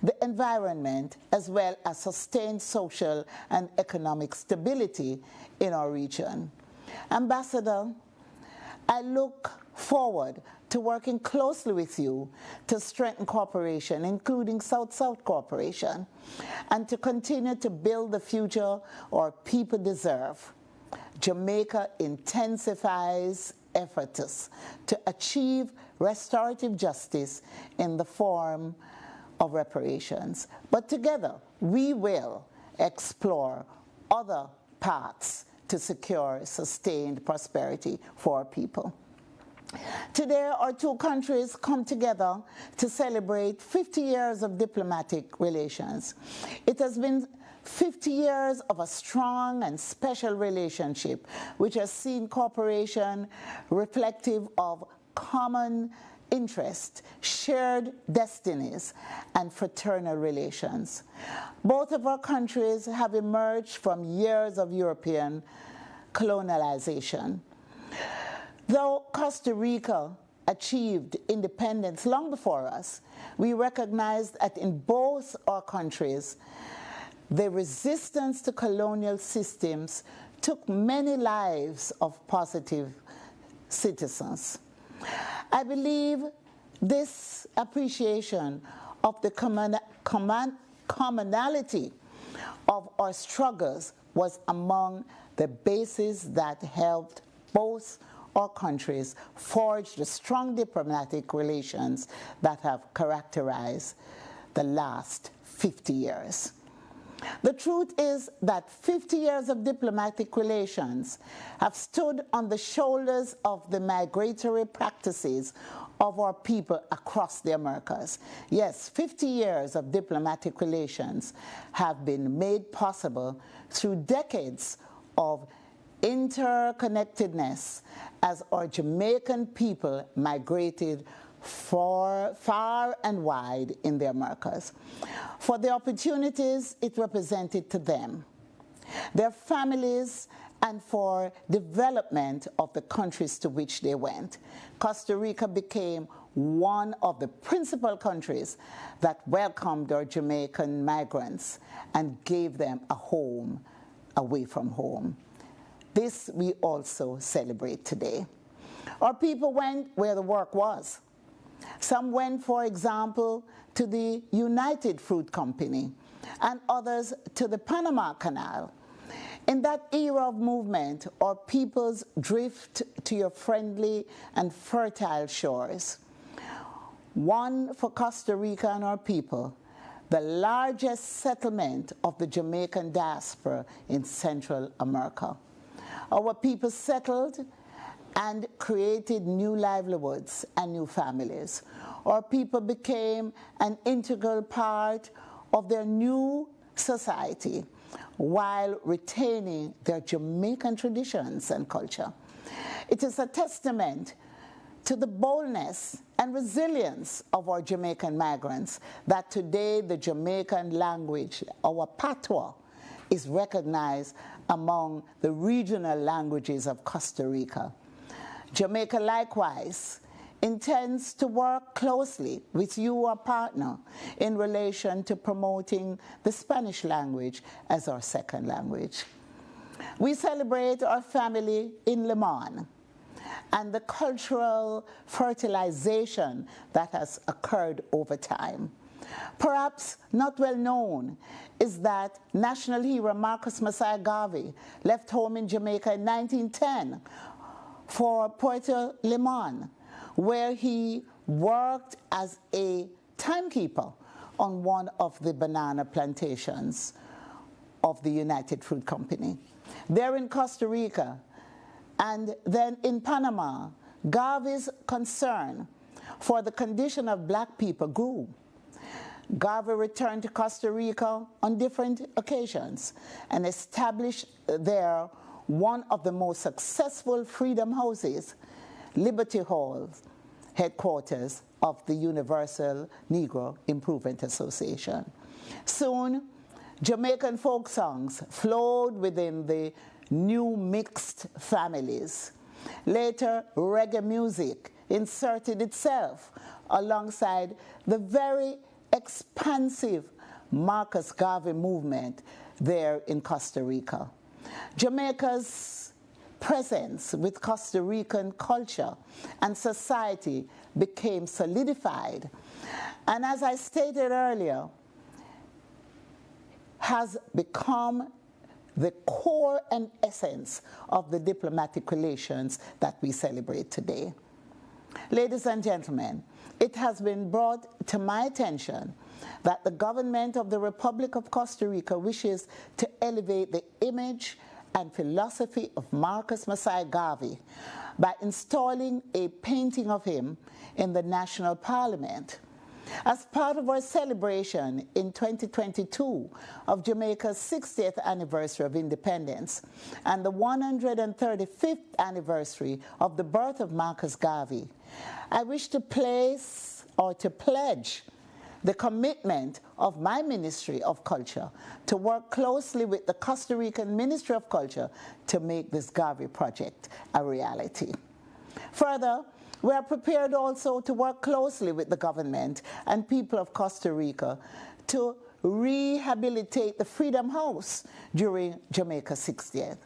the environment, as well as sustained social and economic stability in our region. Ambassador, I look forward to working closely with you to strengthen cooperation, including South-South cooperation, and to continue to build the future our people deserve. Jamaica intensifies efforts to achieve restorative justice in the form of reparations. But together, we will explore other paths to secure sustained prosperity for our people. Today, our two countries come together to celebrate 50 years of diplomatic relations. It has been 50 years of a strong and special relationship, which has seen cooperation reflective of common interest, shared destinies, and fraternal relations. Both of our countries have emerged from years of European colonialization. Though Costa Rica achieved independence long before us, we recognize that in both our countries, the resistance to colonial systems took many lives of positive citizens. I believe this appreciation of the commonality of our struggles was among the bases that helped both our countries forge the strong diplomatic relations that have characterized the last 50 years. The truth is that 50 years of diplomatic relations have stood on the shoulders of the migratory practices of our people across the Americas. Yes, 50 years of diplomatic relations have been made possible through decades of interconnectedness as our Jamaican people migrated far and wide in the Americas, for the opportunities it represented to them, their families, and for development of the countries to which they went. Costa Rica became one of the principal countries that welcomed our Jamaican migrants and gave them a home away from home. This we also celebrate today. Our people went where the work was. Some went, for example, to the United Fruit Company, and others to the Panama Canal. In that era of movement, our peoples drift to your friendly and fertile shores. One for Costa Rica and our people, the largest settlement of the Jamaican diaspora in Central America. Our people settled and created new livelihoods and new families. Our people became an integral part of their new society while retaining their Jamaican traditions and culture. It is a testament to the boldness and resilience of our Jamaican migrants that today the Jamaican language, our patois, is recognized among the regional languages of Costa Rica. Jamaica likewise intends to work closely with you, our partner, in relation to promoting the Spanish language as our second language. We celebrate our family in Lemon and the cultural fertilization that has occurred over time. Perhaps not well known is that national hero Marcus Messiah Garvey left home in Jamaica in 1910 for Puerto Limon, where he worked as a timekeeper on one of the banana plantations of the United Fruit Company. There in Costa Rica and then in Panama, Garvey's concern for the condition of black people grew. Garvey returned to Costa Rica on different occasions and established there one of the most successful freedom houses, Liberty Hall, headquarters of the Universal Negro Improvement Association. Soon, Jamaican folk songs flowed within the new mixed families. Later, reggae music inserted itself alongside the very expansive Marcus Garvey movement there in Costa Rica. Jamaica's presence with Costa Rican culture and society became solidified, and as I stated earlier, has become the core and essence of the diplomatic relations that we celebrate today. Ladies and gentlemen, it has been brought to my attention that the government of the Republic of Costa Rica wishes to elevate the image and philosophy of Marcus Messiah Garvey by installing a painting of him in the National Parliament. As part of our celebration in 2022 of Jamaica's 60th anniversary of independence and the 135th anniversary of the birth of Marcus Garvey, I wish to pledge the commitment of my Ministry of Culture to work closely with the Costa Rican Ministry of Culture to make this Garvey project a reality. Further, we are prepared also to work closely with the government and people of Costa Rica to rehabilitate the Freedom House during Jamaica's 60th.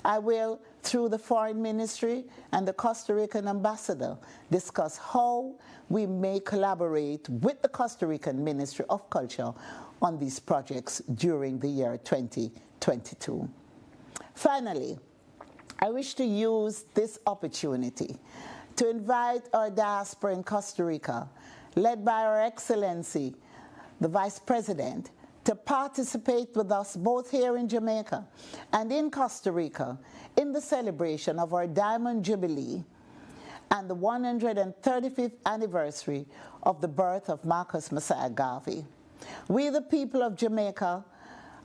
I will, through the Foreign Ministry and the Costa Rican Ambassador, discuss how we may collaborate with the Costa Rican Ministry of Culture on these projects during the year 2022. Finally, I wish to use this opportunity to invite our diaspora in Costa Rica, led by Her Excellency, the Vice President, to participate with us both here in Jamaica and in Costa Rica in the celebration of our Diamond Jubilee and the 135th anniversary of the birth of Marcus Messiah Garvey. We, the people of Jamaica,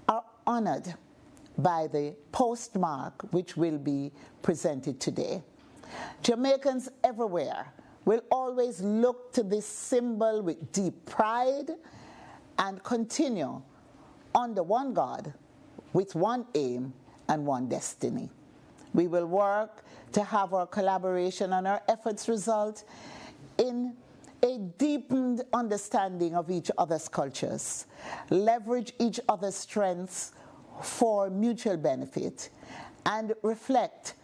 are honored by the postmark which will be presented today. Jamaicans everywhere will always look to this symbol with deep pride and continue under one God, with one aim and one destiny. We will work to have our collaboration and our efforts result in a deepened understanding of each other's cultures, leverage each other's strengths for mutual benefit, and reflect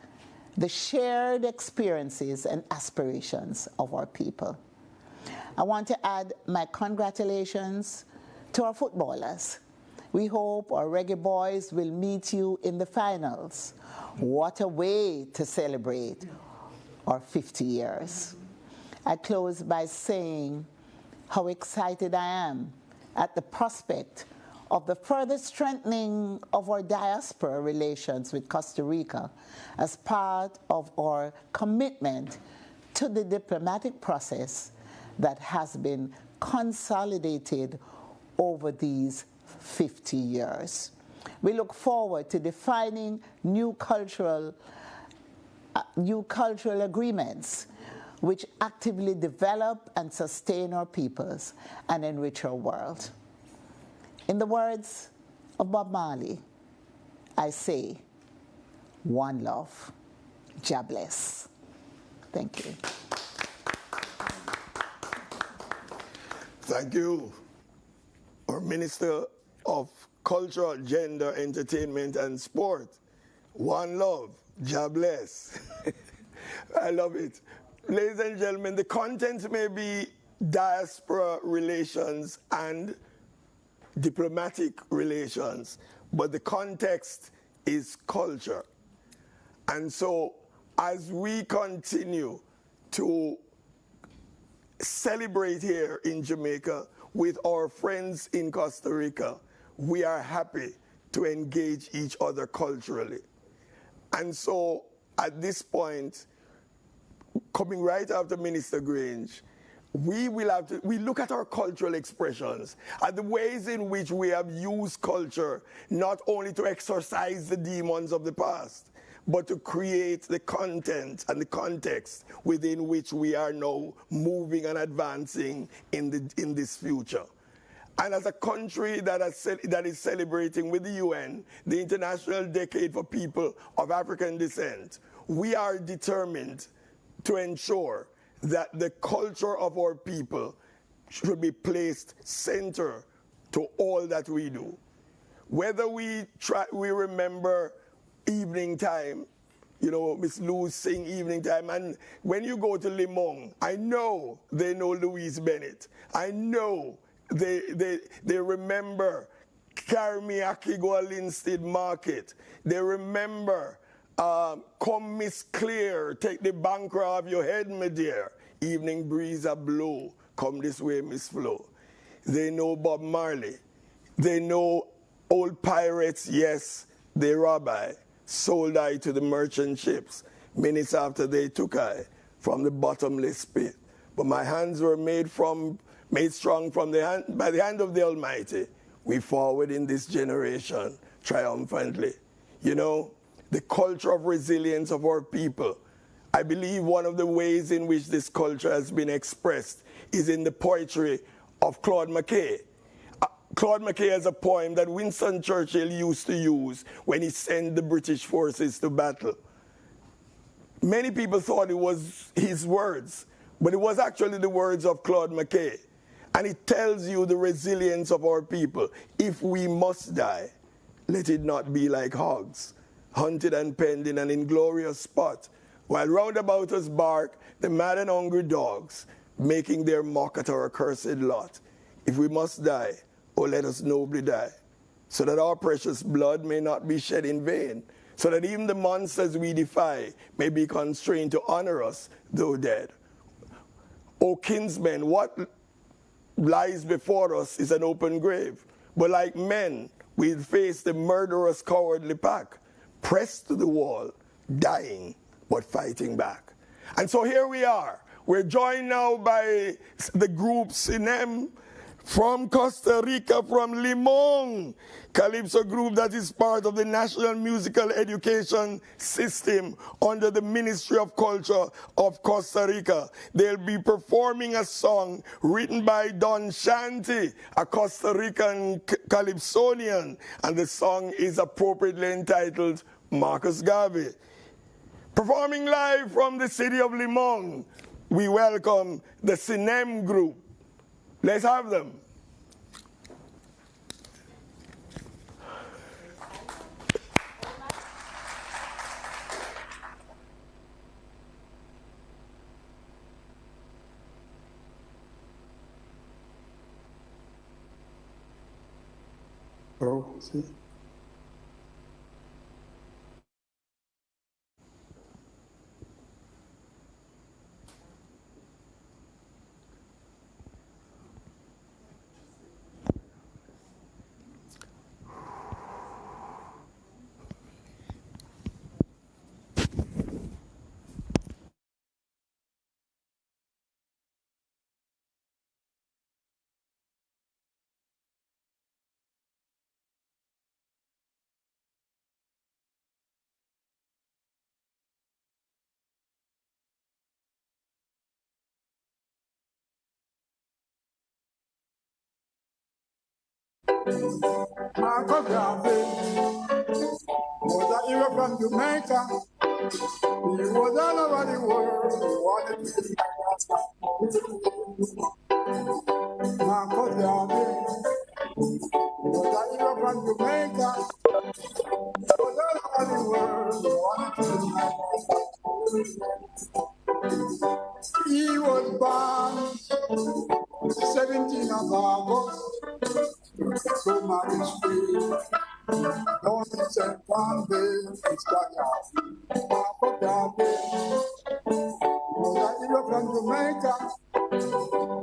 the shared experiences and aspirations of our people. I want to add my congratulations to our footballers. We hope our Reggae Boys will meet you in the finals. What a way to celebrate our 50 years. I close by saying how excited I am at the prospect of the further strengthening of our diaspora relations with Costa Rica as part of our commitment to the diplomatic process that has been consolidated over these 50 years. We look forward to defining new cultural agreements which actively develop and sustain our peoples and enrich our world. In the words of Bob Marley, I say, one love. God bless. Thank you. Thank you. Our Minister of Culture, Gender, Entertainment, and Sport. One love. God bless. I love it. Ladies and gentlemen, the content may be diaspora relations and diplomatic relations, but the context is culture. And so as we continue to celebrate here in Jamaica with our friends in Costa Rica, we are happy to engage each other culturally. And so at this point, coming right after Minister Grange, we look at our cultural expressions, at the ways in which we have used culture, not only to exorcise the demons of the past, but to create the content and the context within which we are now moving and advancing in this future. And as a country that is celebrating with the UN the International Decade for People of African Descent, we are determined to ensure that the culture of our people should be placed center to all that we do. Whether we remember evening time, you know, Miss Lou sing evening time, and when you go to Limon, I know they know Louise Bennett. I know they remember Carmiaki Goa Linstead Market. They remember Come Miss Clear, take the banker off your head, my dear. Evening breeze a blow, come this way, Miss Flo. They know Bob Marley. They know old pirates, yes, they rob I. Sold I to the merchant ships, minutes after they took I from the bottomless pit. But my hands were made strong by the hand of the Almighty. We forward in this generation triumphantly. You know, the culture of resilience of our people. I believe one of the ways in which this culture has been expressed is in the poetry of Claude McKay. Claude McKay has a poem that Winston Churchill used to use when he sent the British forces to battle. Many people thought it was his words, but it was actually the words of Claude McKay. And it tells you the resilience of our people. If we must die, let it not be like hogs, hunted and penned in an inglorious spot, while round about us bark the mad and hungry dogs, making their mock at our accursed lot. If we must die, oh, let us nobly die, so that our precious blood may not be shed in vain, so that even the monsters we defy may be constrained to honor us, though dead. O kinsmen, what lies before us is an open grave, but like men, we'll face the murderous cowardly pack, pressed to the wall, dying, but fighting back. And so here we are. We're joined now by the group Sinem from Costa Rica, from Limon, Calypso group that is part of the National Musical Education System under the Ministry of Culture of Costa Rica. They'll be performing a song written by Don Shanti, a Costa Rican Calypsonian, and the song is appropriately entitled Marcus Garvey. Performing live from the city of Limon, we welcome the Sinem group. Let's have them. Oh, see. Marcus Garvey was a hero from Jamaica. He was all over the world. He wanted to be Marcus Garvey was a hero from Jamaica. He was all over the world. He wanted to be He was born 17th of August. So much free. Don't say one day it's got out. Marcus Garvey was a hero from Jamaica.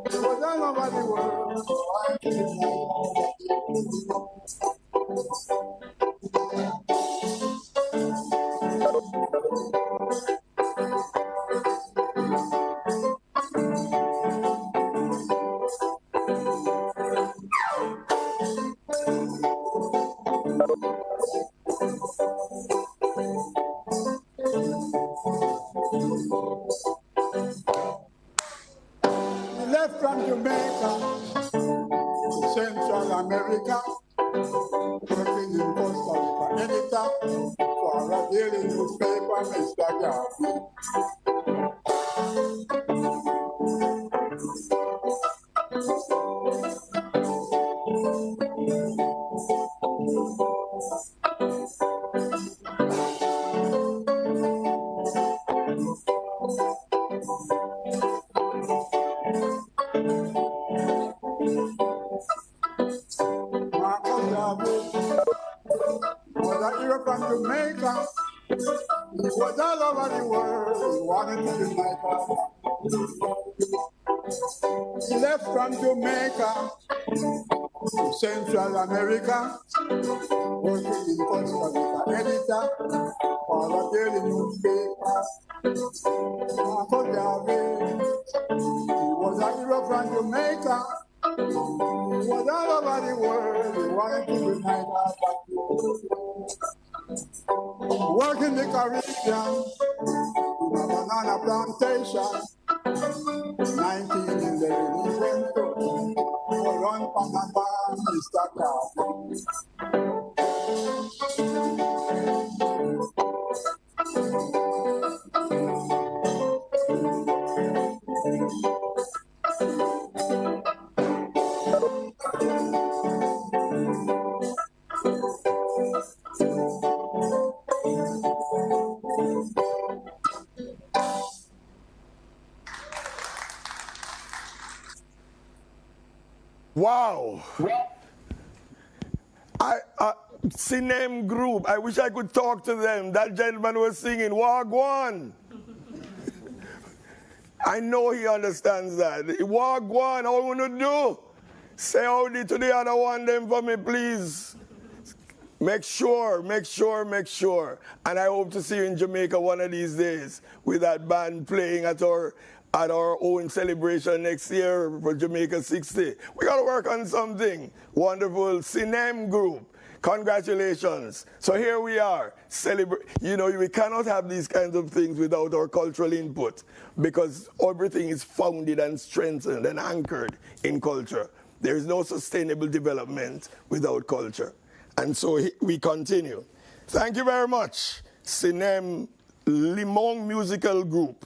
He was all over the world. He left from Jamaica to Central America, working in Costa Rica editor for a daily newspaper, Mr. Garvey. Marcus Garvey was a hero from Jamaica. He over the world, he wanted to unite us. He left from Jamaica to Central America, working in Costa Rica, editor for a daily newspaper. Marco Garvey, he was a hero from Jamaica. He was all over the world, he wanted to unite us. Work in the Caribbean, in a banana plantation. 1911, he went to run Panama, Mr. Campbell. Wow. Sinem group, I wish I could talk to them. That gentleman was singing Wagwan. I know he understands that. Wagwan, all I want to do, say howdy to the other one them for me, please. Make sure. And I hope to see you in Jamaica one of these days with that band playing at our own celebration next year for Jamaica 60. We got to work on something. Wonderful. Sinem group. Congratulations. So here we are. You know, we cannot have these kinds of things without our cultural input because everything is founded and strengthened and anchored in culture. There is no sustainable development without culture. And so we continue. Thank you very much, Sinem Limong Musical Group,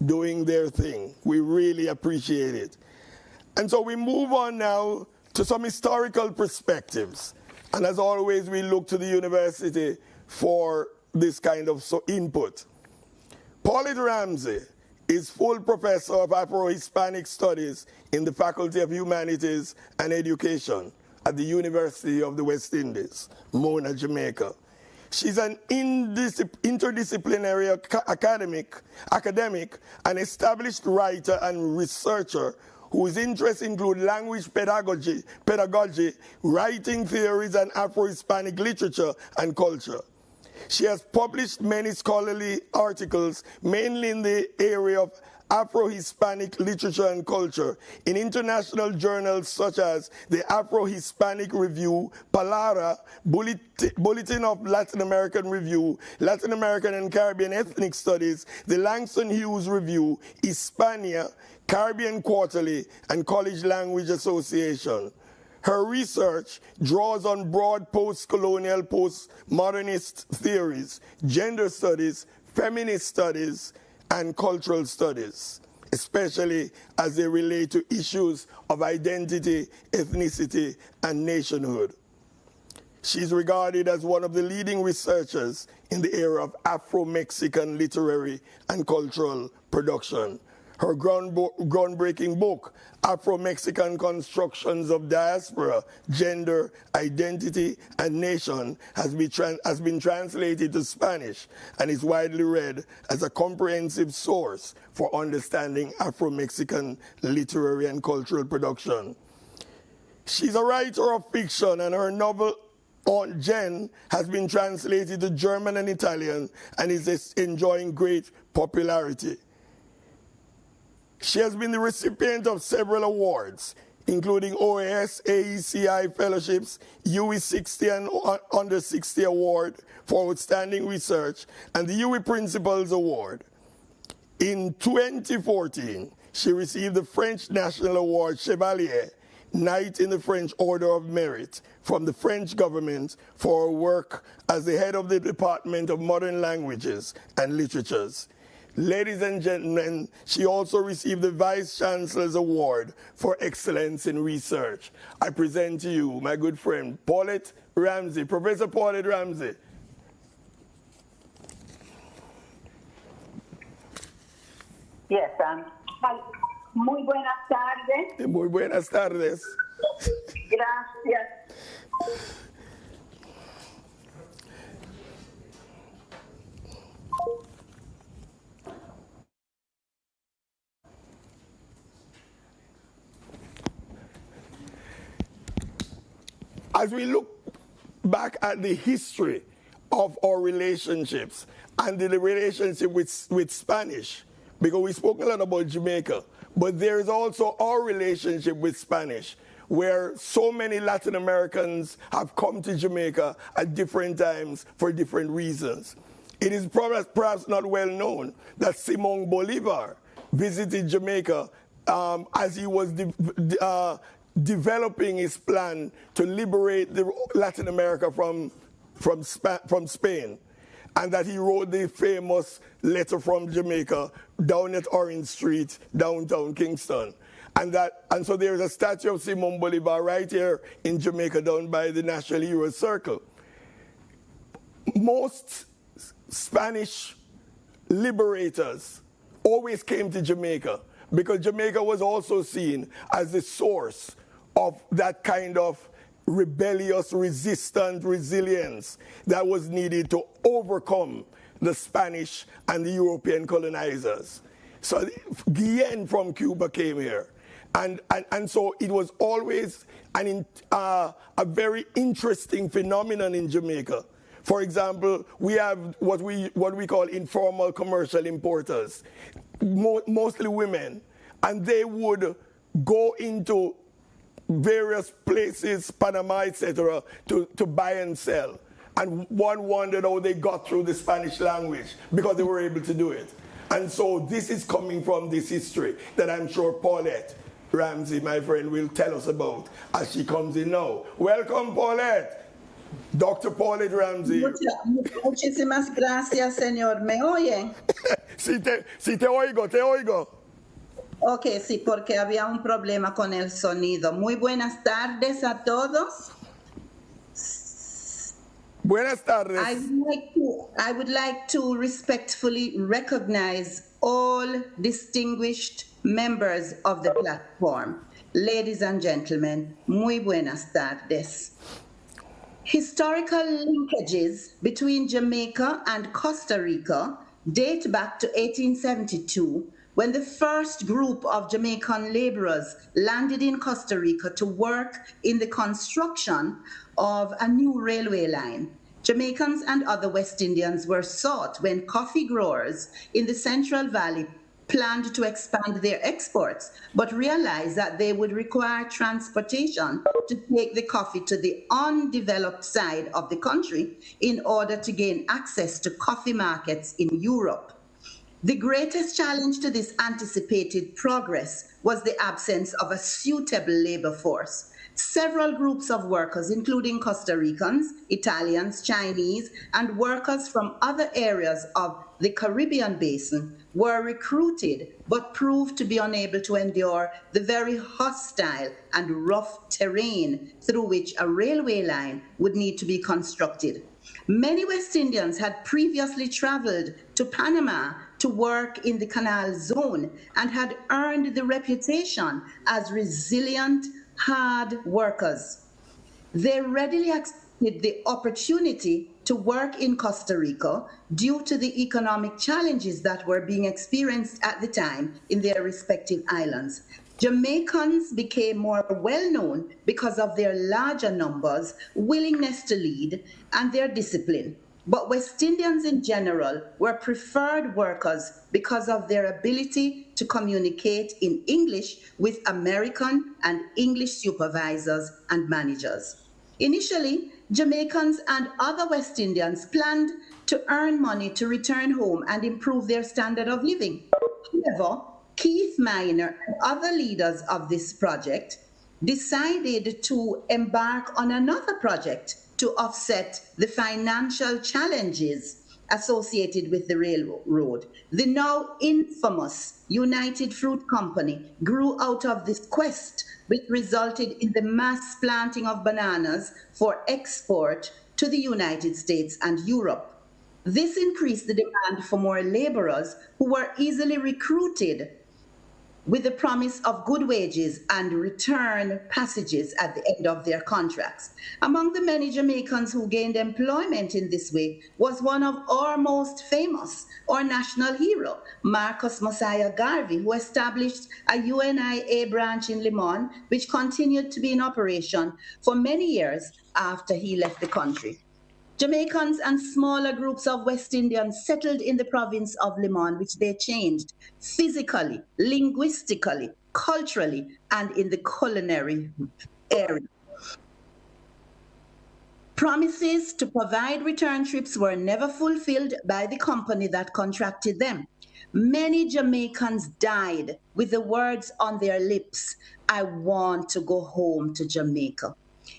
doing their thing. We really appreciate it. And so we move on now to some historical perspectives. And as always, we look to the university for this kind of input. Paulette Ramsey is full professor of Afro-Hispanic Studies in the Faculty of Humanities and Education at the University of the West Indies, Mona, Jamaica. She's an interdisciplinary academic, an established writer and researcher whose interests include language pedagogy, writing theories, and Afro-Hispanic literature and culture. She has published many scholarly articles, mainly in the area of Afro-Hispanic literature and culture, in international journals such as the Afro-Hispanic Review, Palara, Bulletin of Latin American Review, Latin American and Caribbean Ethnic Studies, the Langston Hughes Review, Hispania, Caribbean Quarterly, and College Language Association. Her research draws on broad post-colonial, postmodernist theories, gender studies, feminist studies, and cultural studies, especially as they relate to issues of identity, ethnicity, and nationhood. She's regarded as one of the leading researchers in the area of Afro-Mexican literary and cultural production. Her groundbreaking book, Afro-Mexican Constructions of Diaspora, Gender, Identity, and Nation, has been translated to Spanish and is widely read as a comprehensive source for understanding Afro-Mexican literary and cultural production. She's a writer of fiction, and her novel, Aunt Jen, has been translated to German and Italian and is enjoying great popularity. She has been the recipient of several awards, including OAS, AECI fellowships, UE 60 and Under 60 Award for Outstanding Research, and the UE Principals Award. In 2014, she received the French National Award Chevalier, Knight in the French Order of Merit, from the French government for her work as the head of the Department of Modern Languages and Literatures. Ladies and gentlemen, she also received the Vice Chancellor's Award for Excellence in Research. I present to you my good friend, Paulette Ramsey, Professor Paulette Ramsey. Yes, muy buenas tardes. Muy buenas tardes. Gracias. as we look back at the history of our relationships and the relationship with Spanish, because we spoke a lot about Jamaica, but there is also our relationship with Spanish, where so many Latin Americans have come to Jamaica at different times for different reasons. It is perhaps not well known that Simón Bolívar visited Jamaica as he was developing his plan to liberate Latin America from Spain, and that he wrote the famous letter from Jamaica down at Orange Street, downtown Kingston. And so there's a statue of Simón Bolívar right here in Jamaica down by the National Heroes Circle. Most Spanish liberators always came to Jamaica because Jamaica was also seen as the source of that kind of rebellious, resistant resilience that was needed to overcome the Spanish and the European colonizers. So Guillen from Cuba came here. And so it was always a very interesting phenomenon in Jamaica. For example, we have what we call informal commercial importers, mostly women, and they would go into various places, Panama, etc., to buy and sell. And one wondered how they got through the Spanish language because they were able to do it. And so this is coming from this history that I'm sure Paulette Ramsey, my friend, will tell us about as she comes in now. Welcome, Paulette. Dr. Paulette Ramsey. Muchísimas gracias, señor. ¿Me oye? Sí, te oigo, te oigo. Ok, sí, porque había un problema con el sonido. Muy buenas tardes a todos. Buenas tardes. I would like to respectfully recognize all distinguished members of the platform. Ladies and gentlemen, muy buenas tardes. Historical linkages between Jamaica and Costa Rica date back to 1872, when the first group of Jamaican laborers landed in Costa Rica to work in the construction of a new railway line. Jamaicans and other West Indians were sought when coffee growers in the Central Valley planned to expand their exports, but realized that they would require transportation to take the coffee to the undeveloped side of the country in order to gain access to coffee markets in Europe. The greatest challenge to this anticipated progress was the absence of a suitable labor force. Several groups of workers, including Costa Ricans, Italians, Chinese, and workers from other areas of the Caribbean basin, were recruited but proved to be unable to endure the very hostile and rough terrain through which a railway line would need to be constructed. Many West Indians had previously traveled to Panama to work in the Canal Zone and had earned the reputation as resilient, hard workers. They readily accepted the opportunity to work in Costa Rica due to the economic challenges that were being experienced at the time in their respective islands. Jamaicans became more well-known because of their larger numbers, willingness to lead, and their discipline. But West Indians in general were preferred workers because of their ability to communicate in English with American and English supervisors and managers. Initially, Jamaicans and other West Indians planned to earn money to return home and improve their standard of living. However, Keith Minor and other leaders of this project decided to embark on another project to offset the financial challenges associated with the railroad. The now infamous United Fruit Company grew out of this quest, which resulted in the mass planting of bananas for export to the United States and Europe. This increased the demand for more laborers who were easily recruited with the promise of good wages and return passages at the end of their contracts. Among the many Jamaicans who gained employment in this way was one of our most famous, our national hero, Marcus Mosiah Garvey, who established a UNIA branch in Limon, which continued to be in operation for many years after he left the country. Jamaicans and smaller groups of West Indians settled in the province of Limon, which they changed physically, linguistically, culturally, and in the culinary area. Promises to provide return trips were never fulfilled by the company that contracted them. Many Jamaicans died with the words on their lips, "I want to go home to Jamaica."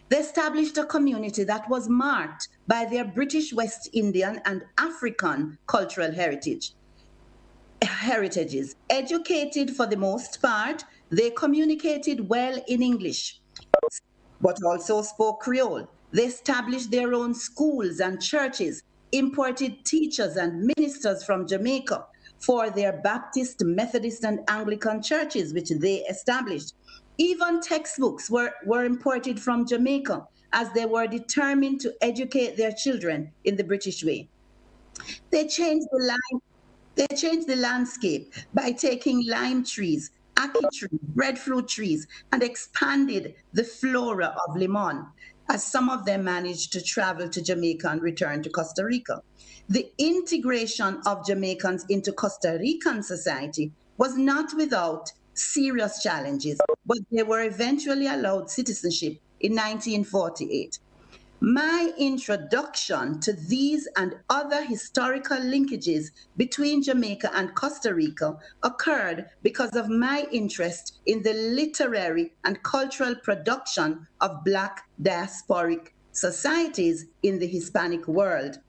They established a community that was marked by their British West Indian and African cultural heritages. Educated for the most part, they communicated well in English, but also spoke Creole. They established their own schools and churches, imported teachers and ministers from Jamaica for their Baptist, Methodist, and Anglican churches, which they established. Even textbooks were imported from Jamaica, as they were determined to educate their children in the British way. They changed the landscape by taking lime trees, ackee trees, breadfruit trees, and expanded the flora of Limon, as some of them managed to travel to Jamaica and return to Costa Rica. The integration of Jamaicans into Costa Rican society was not without serious challenges, but they were eventually allowed citizenship in 1948. My introduction to these and other historical linkages between Jamaica and Costa Rica occurred because of my interest in the literary and cultural production of Black diasporic societies in the Hispanic world.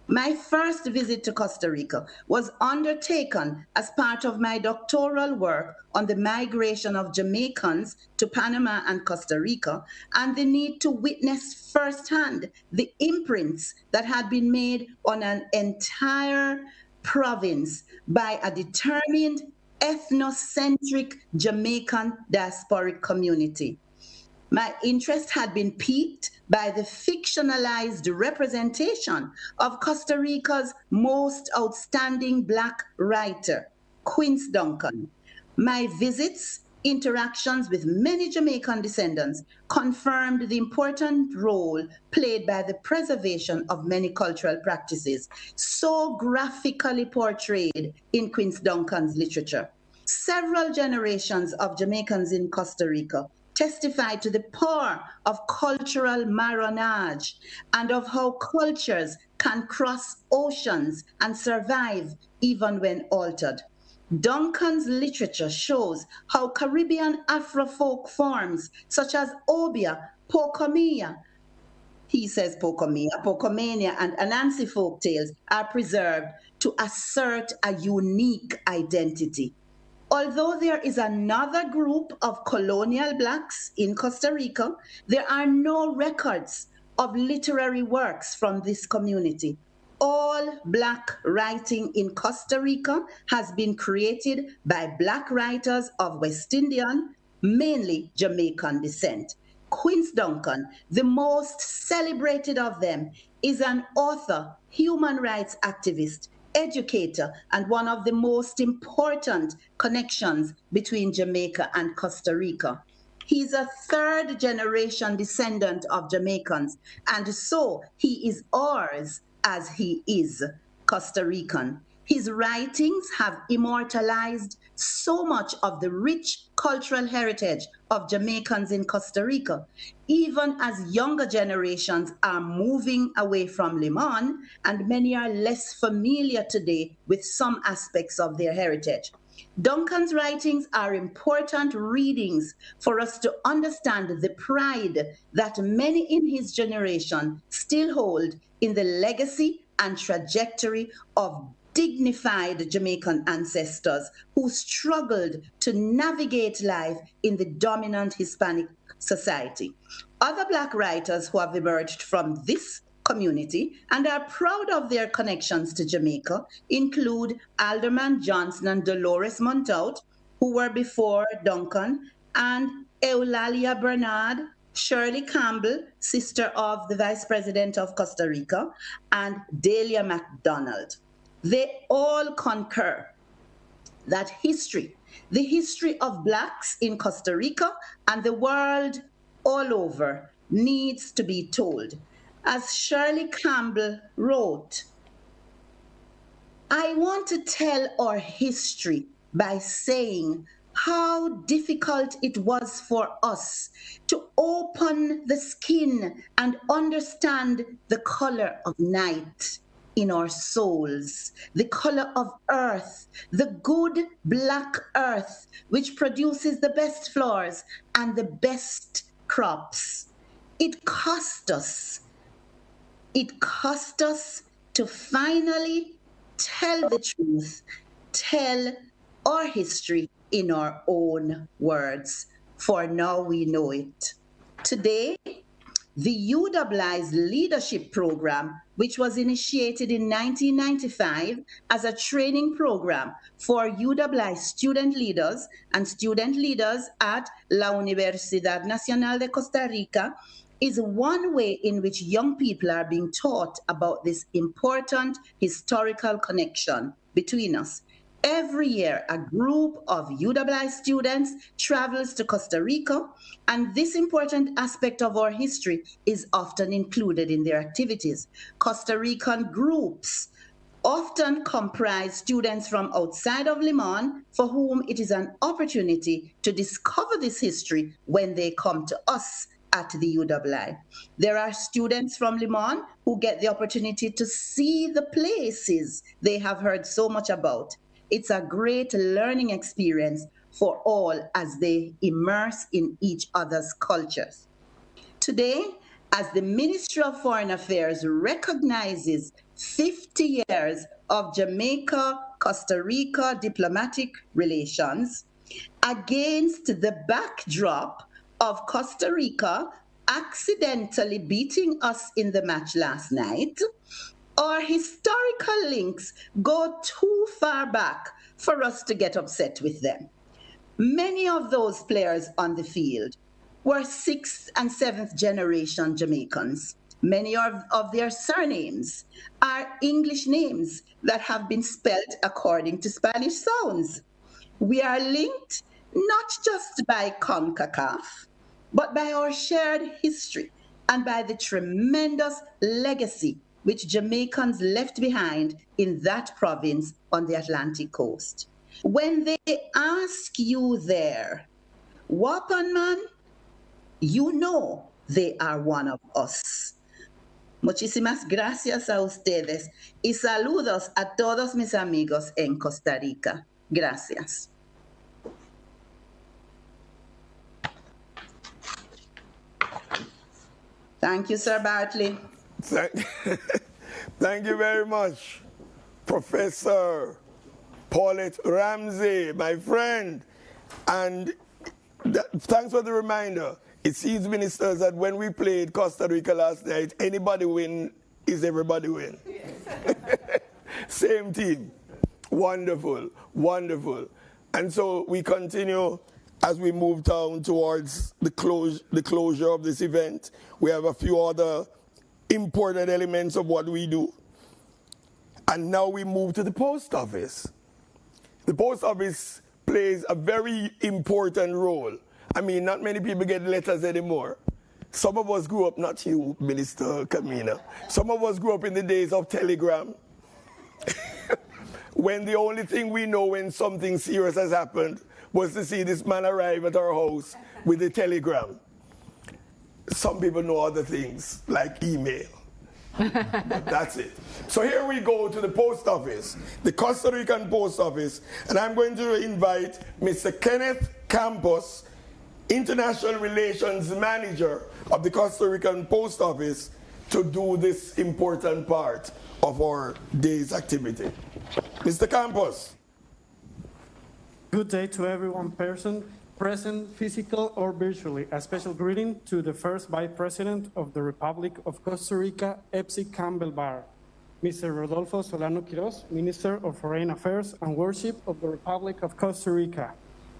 My first visit to Costa Rica was undertaken as part of my doctoral work on the migration of Jamaicans to Panama and Costa Rica, and the need to witness firsthand the imprints that had been made on an entire province by a determined ethnocentric Jamaican diasporic community. My interest had been piqued by the fictionalized representation of Costa Rica's most outstanding Black writer, Quince Duncan. My visits, interactions with many Jamaican descendants confirmed the important role played by the preservation of many cultural practices, so graphically portrayed in Quince Duncan's literature. Several generations of Jamaicans in Costa Rica testified to the power of cultural marronage and of how cultures can cross oceans and survive even when altered. Duncan's literature shows how Caribbean Afro-folk forms such as obia, pocomia, he says pocomania, and Anansi folk tales are preserved to assert a unique identity. Although there is another group of colonial Blacks in Costa Rica, there are no records of literary works from this community. All Black writing in Costa Rica has been created by Black writers of West Indian, mainly Jamaican descent. Quince Duncan, the most celebrated of them, is an author, human rights activist, educator, and one of the most important connections between Jamaica and Costa Rica. He's a third-generation descendant of Jamaicans, and so he is ours as he is Costa Rican. His writings have immortalized so much of the rich cultural heritage of Jamaicans in Costa Rica, even as younger generations are moving away from Limon, and many are less familiar today with some aspects of their heritage. Duncan's writings are important readings for us to understand the pride that many in his generation still hold in the legacy and trajectory of dignified Jamaican ancestors who struggled to navigate life in the dominant Hispanic society. Other Black writers who have emerged from this community and are proud of their connections to Jamaica include Alderman Johnson and Dolores Montaut, who were before Duncan, and Eulalia Bernard, Shirley Campbell, sister of the Vice President of Costa Rica, and Delia MacDonald. They all concur that history, the history of Blacks in Costa Rica and the world all over, needs to be told. As Shirley Campbell wrote, I want to tell our history by saying how difficult it was for us to open the skin and understand the color of night in our souls, the color of earth, the good black earth, which produces the best flowers and the best crops. It cost us to finally tell the truth, tell our history in our own words, for now we know it. Today, the UWI's leadership program, which was initiated in 1995 as a training program for UWI student leaders and student leaders at La Universidad Nacional de Costa Rica, is one way in which young people are being taught about this important historical connection between us. Every year, a group of UWI students travels to Costa Rica, and this important aspect of our history is often included in their activities. Costa Rican groups often comprise students from outside of Limon, for whom it is an opportunity to discover this history when they come to us at the UWI. There are students from Limon who get the opportunity to see the places they have heard so much about. It's a great learning experience for all as they immerse in each other's cultures. Today, as the Ministry of Foreign Affairs recognizes 50 years of Jamaica-Costa Rica diplomatic relations, against the backdrop of Costa Rica accidentally beating us in the match last night, our historical links go too far back for us to get upset with them. Many of those players on the field were 6th and 7th generation Jamaicans. Many of their surnames are English names that have been spelled according to Spanish sounds. We are linked not just by CONCACAF, but by our shared history and by the tremendous legacy which Jamaicans left behind in that province on the Atlantic coast. When they ask you there, Wapan man, you know they are one of us. Muchísimas gracias a ustedes y saludos a todos mis amigos en Costa Rica. Gracias. Thank you, Sir Bartley. Thank you very much, Professor Paulette Ramsey, my friend. And thanks for the reminder. It seems, ministers, that when we played Costa Rica last night, anybody win is everybody win. Same team. Wonderful, wonderful. And so we continue as we move down towards the closure of this event. We have a few other important elements of what we do. And now we move to the post office. The post office plays a very important role. I mean, not many people get letters anymore. Some of us grew up, not you, Minister Kamina, some of us grew up in the days of telegram, when the only thing we know when something serious has happened was to see this man arrive at our house with a telegram. Some people know other things, like email. But that's it. So here we go to the post office, the Costa Rican post office, and I'm going to invite Mr. Kenneth Campos, International Relations Manager of the Costa Rican Post Office, to do this important part of our day's activity. Mr. Campos. Good day to everyone present, physical or virtually. A special greeting to the first Vice President of the Republic of Costa Rica, Epsy Campbell Bar, Mr. Rodolfo Solano Quiroz, Minister of Foreign Affairs and Worship of the Republic of Costa Rica,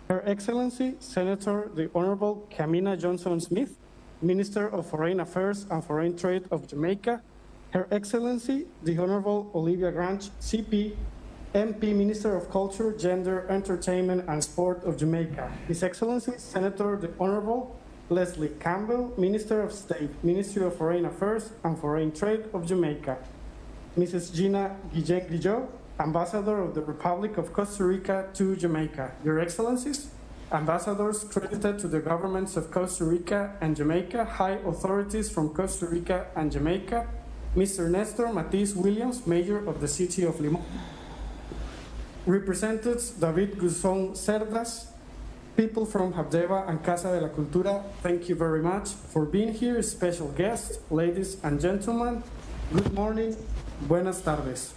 Her Excellency, Senator the Honorable Kamina Johnson-Smith, Minister of Foreign Affairs and Foreign Trade of Jamaica, Her Excellency, the Honorable Olivia Grange, CP, MP, Minister of Culture, Gender, Entertainment and Sport of Jamaica, His Excellency, Senator the Honorable Leslie Campbell, Minister of State, Ministry of Foreign Affairs and Foreign Trade of Jamaica, Mrs. Gina Guillen-Grillo, Ambassador of the Republic of Costa Rica to Jamaica, Your Excellencies, Ambassadors credited to the governments of Costa Rica and Jamaica, high authorities from Costa Rica and Jamaica, Mr. Nestor Matiz Williams, Mayor of the City of Limón, Representatives David Guzon Cerdas, people from Habdeba and Casa de la Cultura, thank you very much for being here, special guests, ladies and gentlemen, good morning, buenas tardes.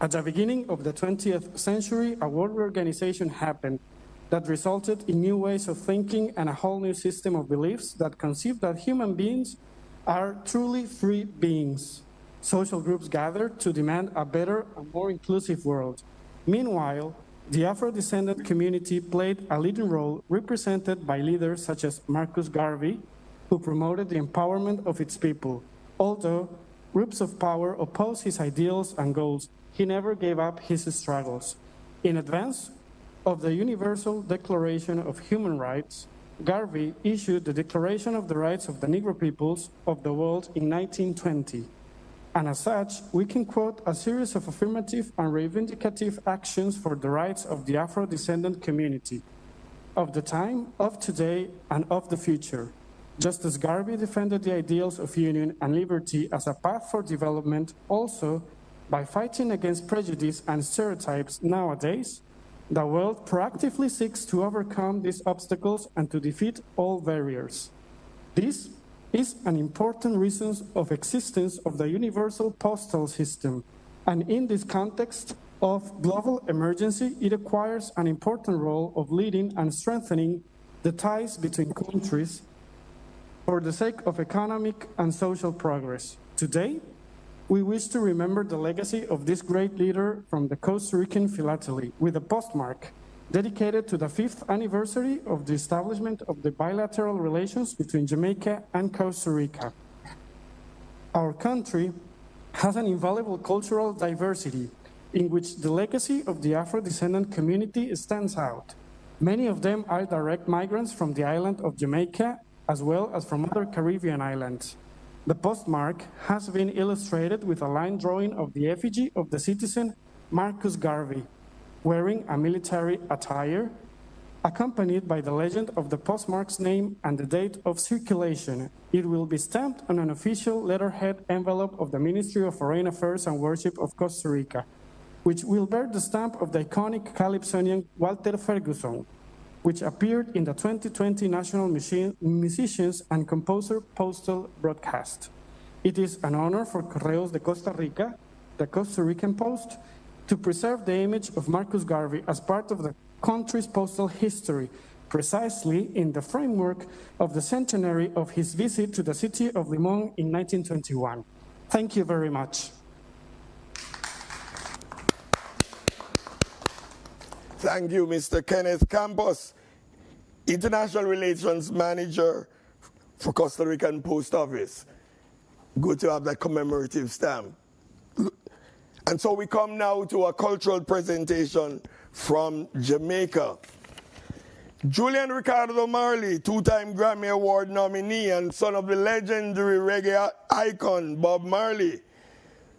At the beginning of the 20th century, a world reorganization happened that resulted in new ways of thinking and a whole new system of beliefs that conceived that human beings are truly free beings. Social groups gathered to demand a better and more inclusive world. Meanwhile, the Afro-descendant community played a leading role, represented by leaders such as Marcus Garvey, who promoted the empowerment of its people. Although groups of power opposed his ideals and goals, he never gave up his struggles. In advance of the Universal Declaration of Human Rights, Garvey issued the Declaration of the Rights of the Negro Peoples of the World in 1920. And as such, we can quote a series of affirmative and reivindicative actions for the rights of the Afro-descendant community, of the time, of today, and of the future. Just as Garvey defended the ideals of union and liberty as a path for development, also, by fighting against prejudice and stereotypes nowadays, the world proactively seeks to overcome these obstacles and to defeat all barriers. This is an important reason of existence of the universal postal system, and in this context of global emergency, it acquires an important role of leading and strengthening the ties between countries for the sake of economic and social progress. Today, we wish to remember the legacy of this great leader from the Costa Rican philately with a postmark dedicated to the 5th anniversary of the establishment of the bilateral relations between Jamaica and Costa Rica. Our country has an invaluable cultural diversity in which the legacy of the Afro-descendant community stands out. Many of them are direct migrants from the island of Jamaica as well as from other Caribbean islands. The postmark has been illustrated with a line drawing of the effigy of the citizen Marcus Garvey, wearing a military attire, accompanied by the legend of the postmark's name and the date of circulation. It will be stamped on an official letterhead envelope of the Ministry of Foreign Affairs and Worship of Costa Rica, which will bear the stamp of the iconic calypsonian Walter Ferguson, which appeared in the 2020 National Musicians and Composer Postal Broadcast. It is an honor for Correos de Costa Rica, the Costa Rican Post, to preserve the image of Marcus Garvey as part of the country's postal history, precisely in the framework of the centenary of his visit to the city of Limón in 1921. Thank you very much. Thank you, Mr. Kenneth Campos, International Relations Manager for Costa Rican Post Office. Good to have that commemorative stamp. And so we come now to a cultural presentation from Jamaica. Julian Ricardo Marley, two-time Grammy Award nominee and son of the legendary reggae icon Bob Marley.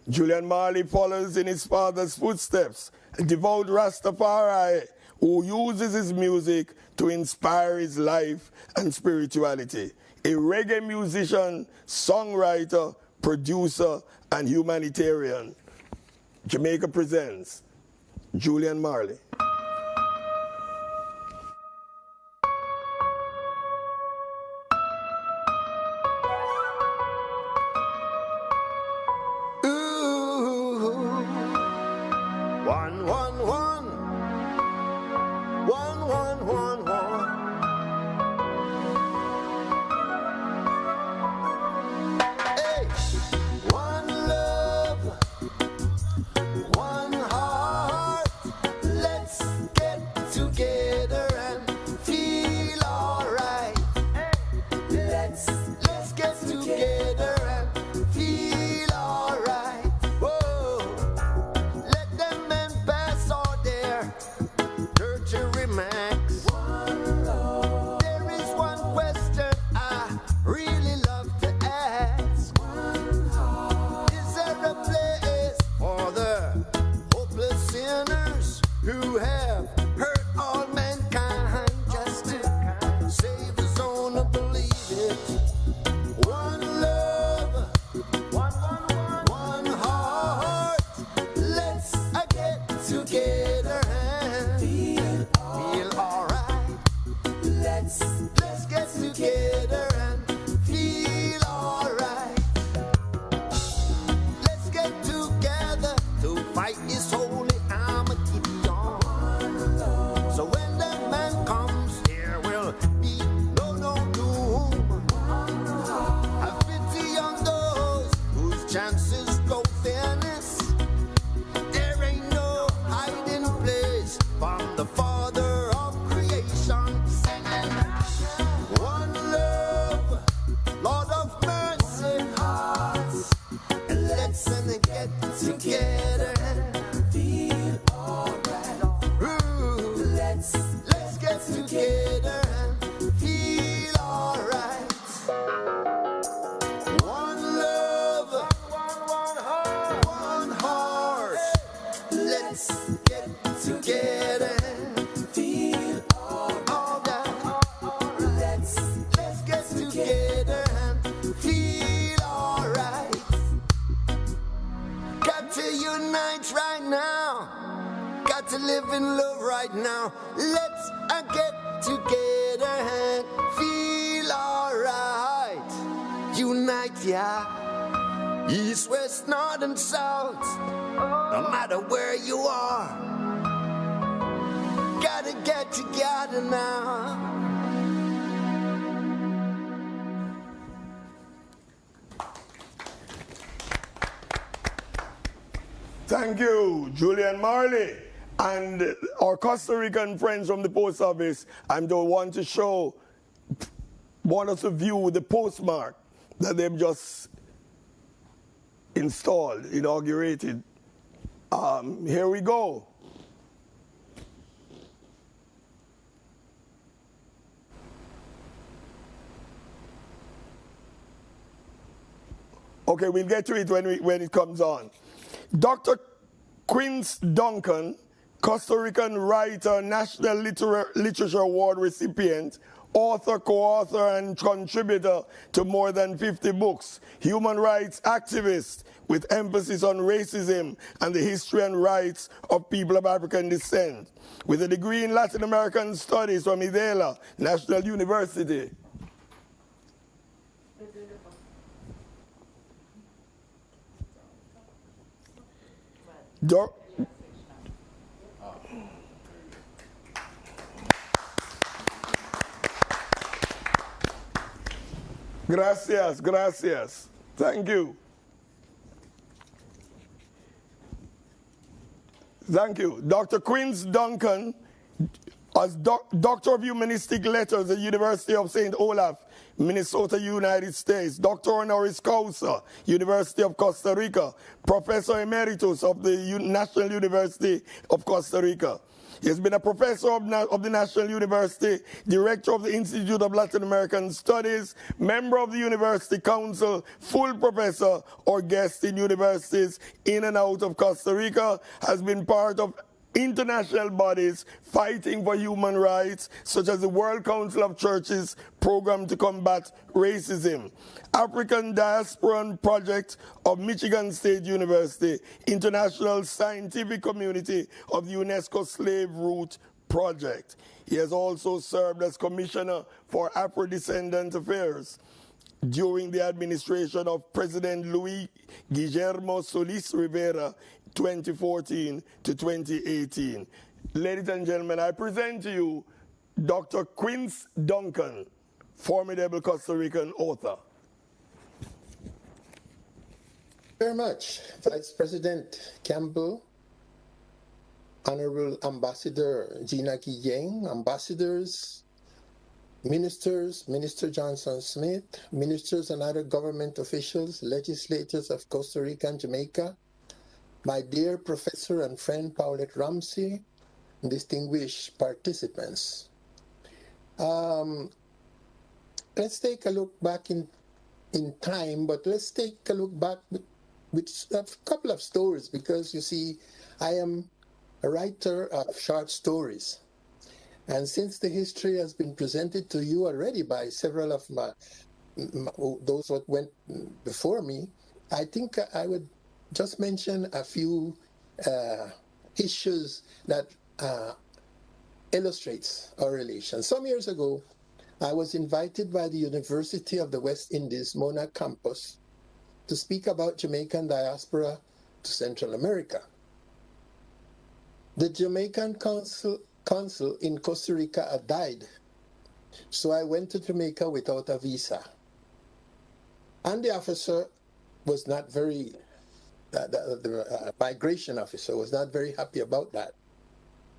Julian Marley follows in his father's footsteps, a devout Rastafari who uses his music to inspire his life and spirituality. A reggae musician, songwriter, producer, and humanitarian. Jamaica presents Julian Marley. Together. now. Let's get together and feel alright. Unite, yeah. East, west, north, and south. No matter where you are, gotta get together now. Thank you, Julian Marley. And our Costa Rican friends from the post office, I'm the one to want us to view the postmark that they've just installed, inaugurated. Here we go. Okay, we'll get to it when it comes on. Dr. Quince Duncan, Costa Rican writer, National Literature Award recipient, author, co-author, and contributor to more than 50 books, human rights activist with emphasis on racism and the history and rights of people of African descent, with a degree in Latin American Studies from Idela National University. Gracias, gracias. Thank you. Thank you. Dr. Quince Duncan, as Doctor of Humanistic Letters at the University of St. Olaf, Minnesota, United States. Doctor honoris causa, University of Costa Rica. Professor Emeritus of the National University of Costa Rica. He has been a professor of the National University, director of the Institute of Latin American Studies, member of the University Council, full professor or guest in universities in and out of Costa Rica, has been part of international bodies fighting for human rights, such as the World Council of Churches program to combat racism, African Diasporan Project of Michigan State University, International Scientific Community of the UNESCO Slave Route Project. He has also served as Commissioner for Afro-Descendant Affairs during the administration of President Luis Guillermo Solis Rivera, 2014 to 2018. Ladies and gentlemen, I present to you Dr. Quince Duncan, formidable Costa Rican author. Very much, Vice President Campbell, Honorable Ambassador Gina Guillen, ambassadors, ministers, Minister Johnson Smith, ministers and other government officials, legislators of Costa Rica and Jamaica, my dear professor and friend Paulette Ramsey, distinguished participants. Let's take a look back in time, but let's take a look back with a couple of stories, because you see, I am a writer of short stories. And since the history has been presented to you already by several of those that went before me, I think I would just mention a few issues that illustrates our relation. Some years ago, I was invited by the University of the West Indies, Mona campus, to speak about Jamaican diaspora to Central America. The Jamaican consul in Costa Rica had died, so I went to Jamaica without a visa. And the officer was not very the migration officer was not very happy about that.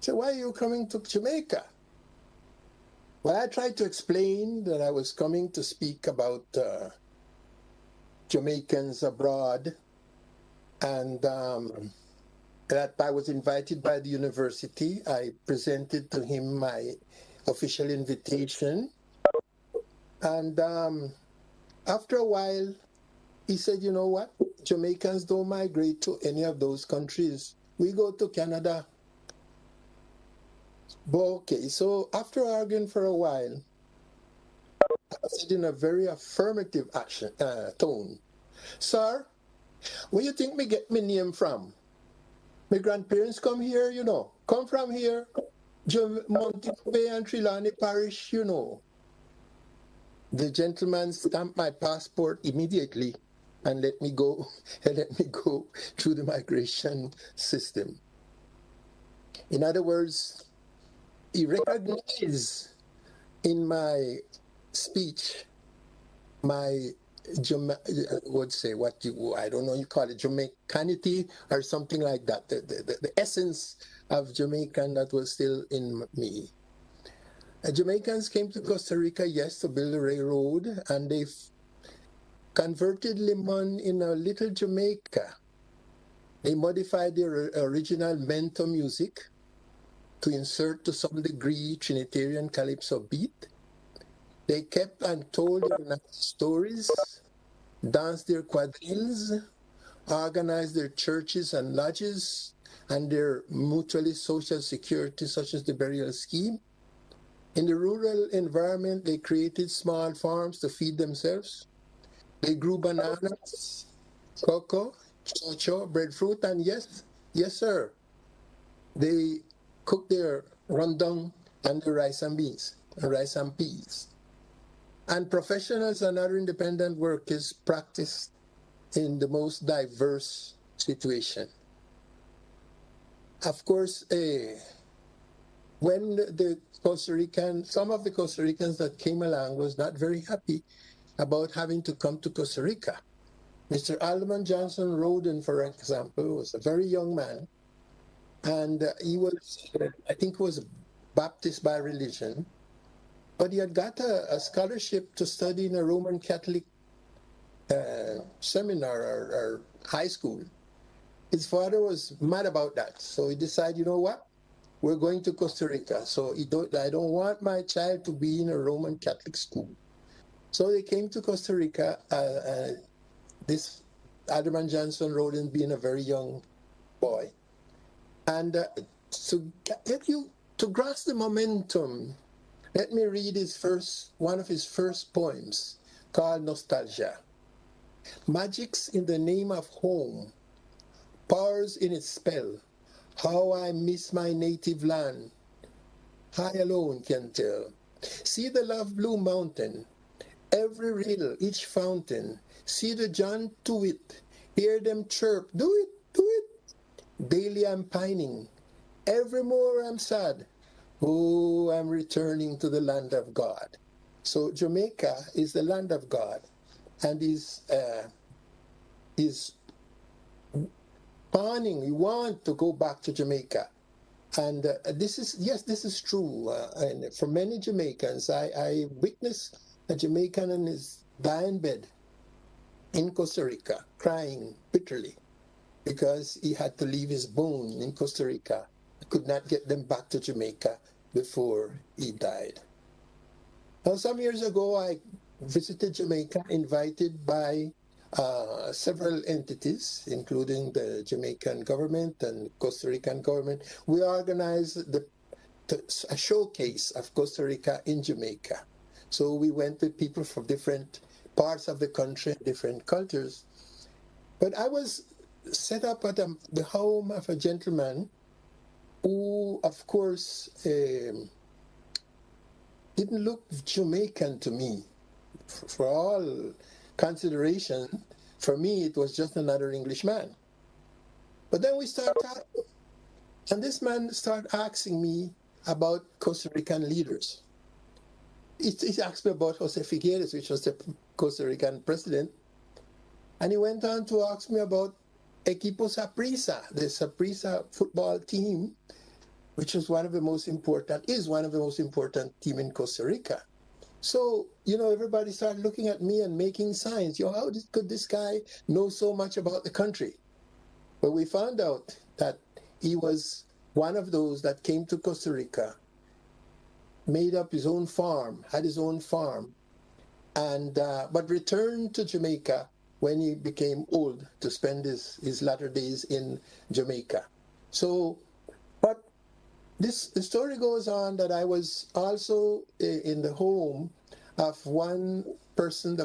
So why are you coming to Jamaica? Well, I tried to explain that I was coming to speak about Jamaicans abroad, and that I was invited by the university. I presented to him my official invitation, and after a while, he said, you know what? Jamaicans don't migrate to any of those countries. We go to Canada. But okay, so after arguing for a while, I said in a very affirmative tone, sir, where you think me get my name from? My grandparents come here, come from here. Montego Bay and Trelawney Parish, you know. The gentleman stamped my passport immediately and let me go through the migration system. In other words, he recognized in my speech my I don't know, you call it Jamaicanity or something like that, the essence of Jamaican that was still in me. Jamaicans came to Costa Rica, yes, to build a railroad, and they converted Limon in a little Jamaica. They modified their original mento music to insert to some degree Trinitarian calypso beat. They kept and told their nice stories, danced their quadrilles, organized their churches and lodges, and their mutually social security, such as the burial scheme. In the rural environment, they created small farms to feed themselves. They grew bananas, cocoa, chocho, breadfruit, and yes, sir, they cooked their rondong and the rice and beans, rice and peas. And professionals and other independent workers practiced in the most diverse situation. Of course, when some of the Costa Ricans that came along was not very happy about having to come to Costa Rica. Mr. Alderman Johnson Roden, for example, was a very young man, and he was, I think, was Baptist by religion, but he had got a scholarship to study in a Roman Catholic seminar or high school. His father was mad about that, so he decided, you know what? We're going to Costa Rica, so I don't want my child to be in a Roman Catholic school. So they came to Costa Rica, this Alderman Johnson Roden being a very young boy. And to grasp the momentum, let me read one of his first poems called Nostalgia. Magic's in the name of home, powers in its spell. How I miss my native land, I alone can tell. See the love blue mountain, every rill, each fountain. See the John to it, hear them chirp, do it, do it. Daily I'm pining, evermore I'm sad. Oh, I'm returning to the land of God. So Jamaica is the land of God, and is planning, we want to go back to Jamaica. And this is true. And for many Jamaicans, I witnessed a Jamaican in his dying bed in Costa Rica, crying bitterly because he had to leave his bone in Costa Rica. Could not get them back to Jamaica before he died. Now, some years ago, I visited Jamaica, invited by several entities, including the Jamaican government and Costa Rican government. We organized a showcase of Costa Rica in Jamaica. So we went with people from different parts of the country, different cultures. But I was set up at the home of a gentleman who, of course, didn't look Jamaican to me. For all consideration, for me, it was just another Englishman. But then we started talking, and this man started asking me about Costa Rican leaders. He asked me about Jose Figueres, which was the Costa Rican president, and he went on to ask me about Equipo Saprissa, the Saprissa football team, which is one of the most important team in Costa Rica. So, everybody started looking at me and making signs. How could this guy know so much about the country? But we found out that he was one of those that came to Costa Rica, made up his own farm, had his own farm, and but returned to Jamaica when he became old to spend his latter days in Jamaica. So, but the story goes on that I was also in the home of one person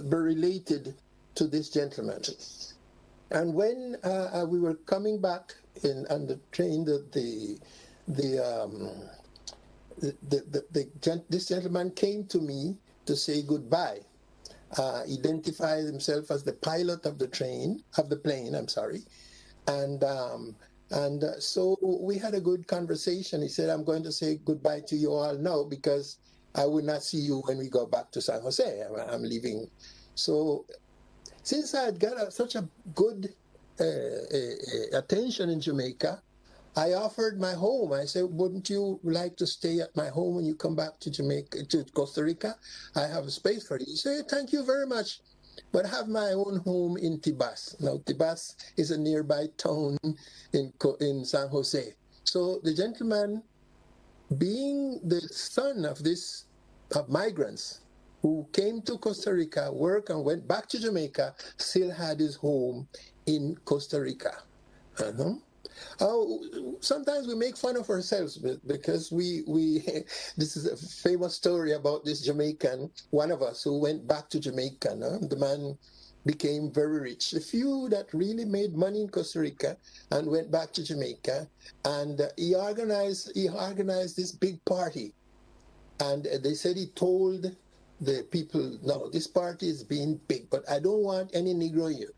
related to this gentleman. And when we were coming back on the train, the this gentleman came to me to say goodbye. Identified himself as the pilot of the plane. And so we had a good conversation. He said, I'm going to say goodbye to you all now because I will not see you when we go back to San Jose. I'm leaving. So since I had got such a good attention in Jamaica, I offered my home. I said, wouldn't you like to stay at my home when you come back to Jamaica, to Costa Rica? I have a space for you. He said, thank you very much, but I have my own home in Tibas. Now, Tibas is a nearby town in San Jose. So the gentleman, being the son of migrants who came to Costa Rica, worked and went back to Jamaica, still had his home in Costa Rica. Sometimes we make fun of ourselves because this is a famous story about this Jamaican, one of us who went back to Jamaica. The man became very rich. The few that really made money in Costa Rica and went back to Jamaica, and he organized this big party. And they said he told the people, no, this party is being big, but I don't want any Negro here,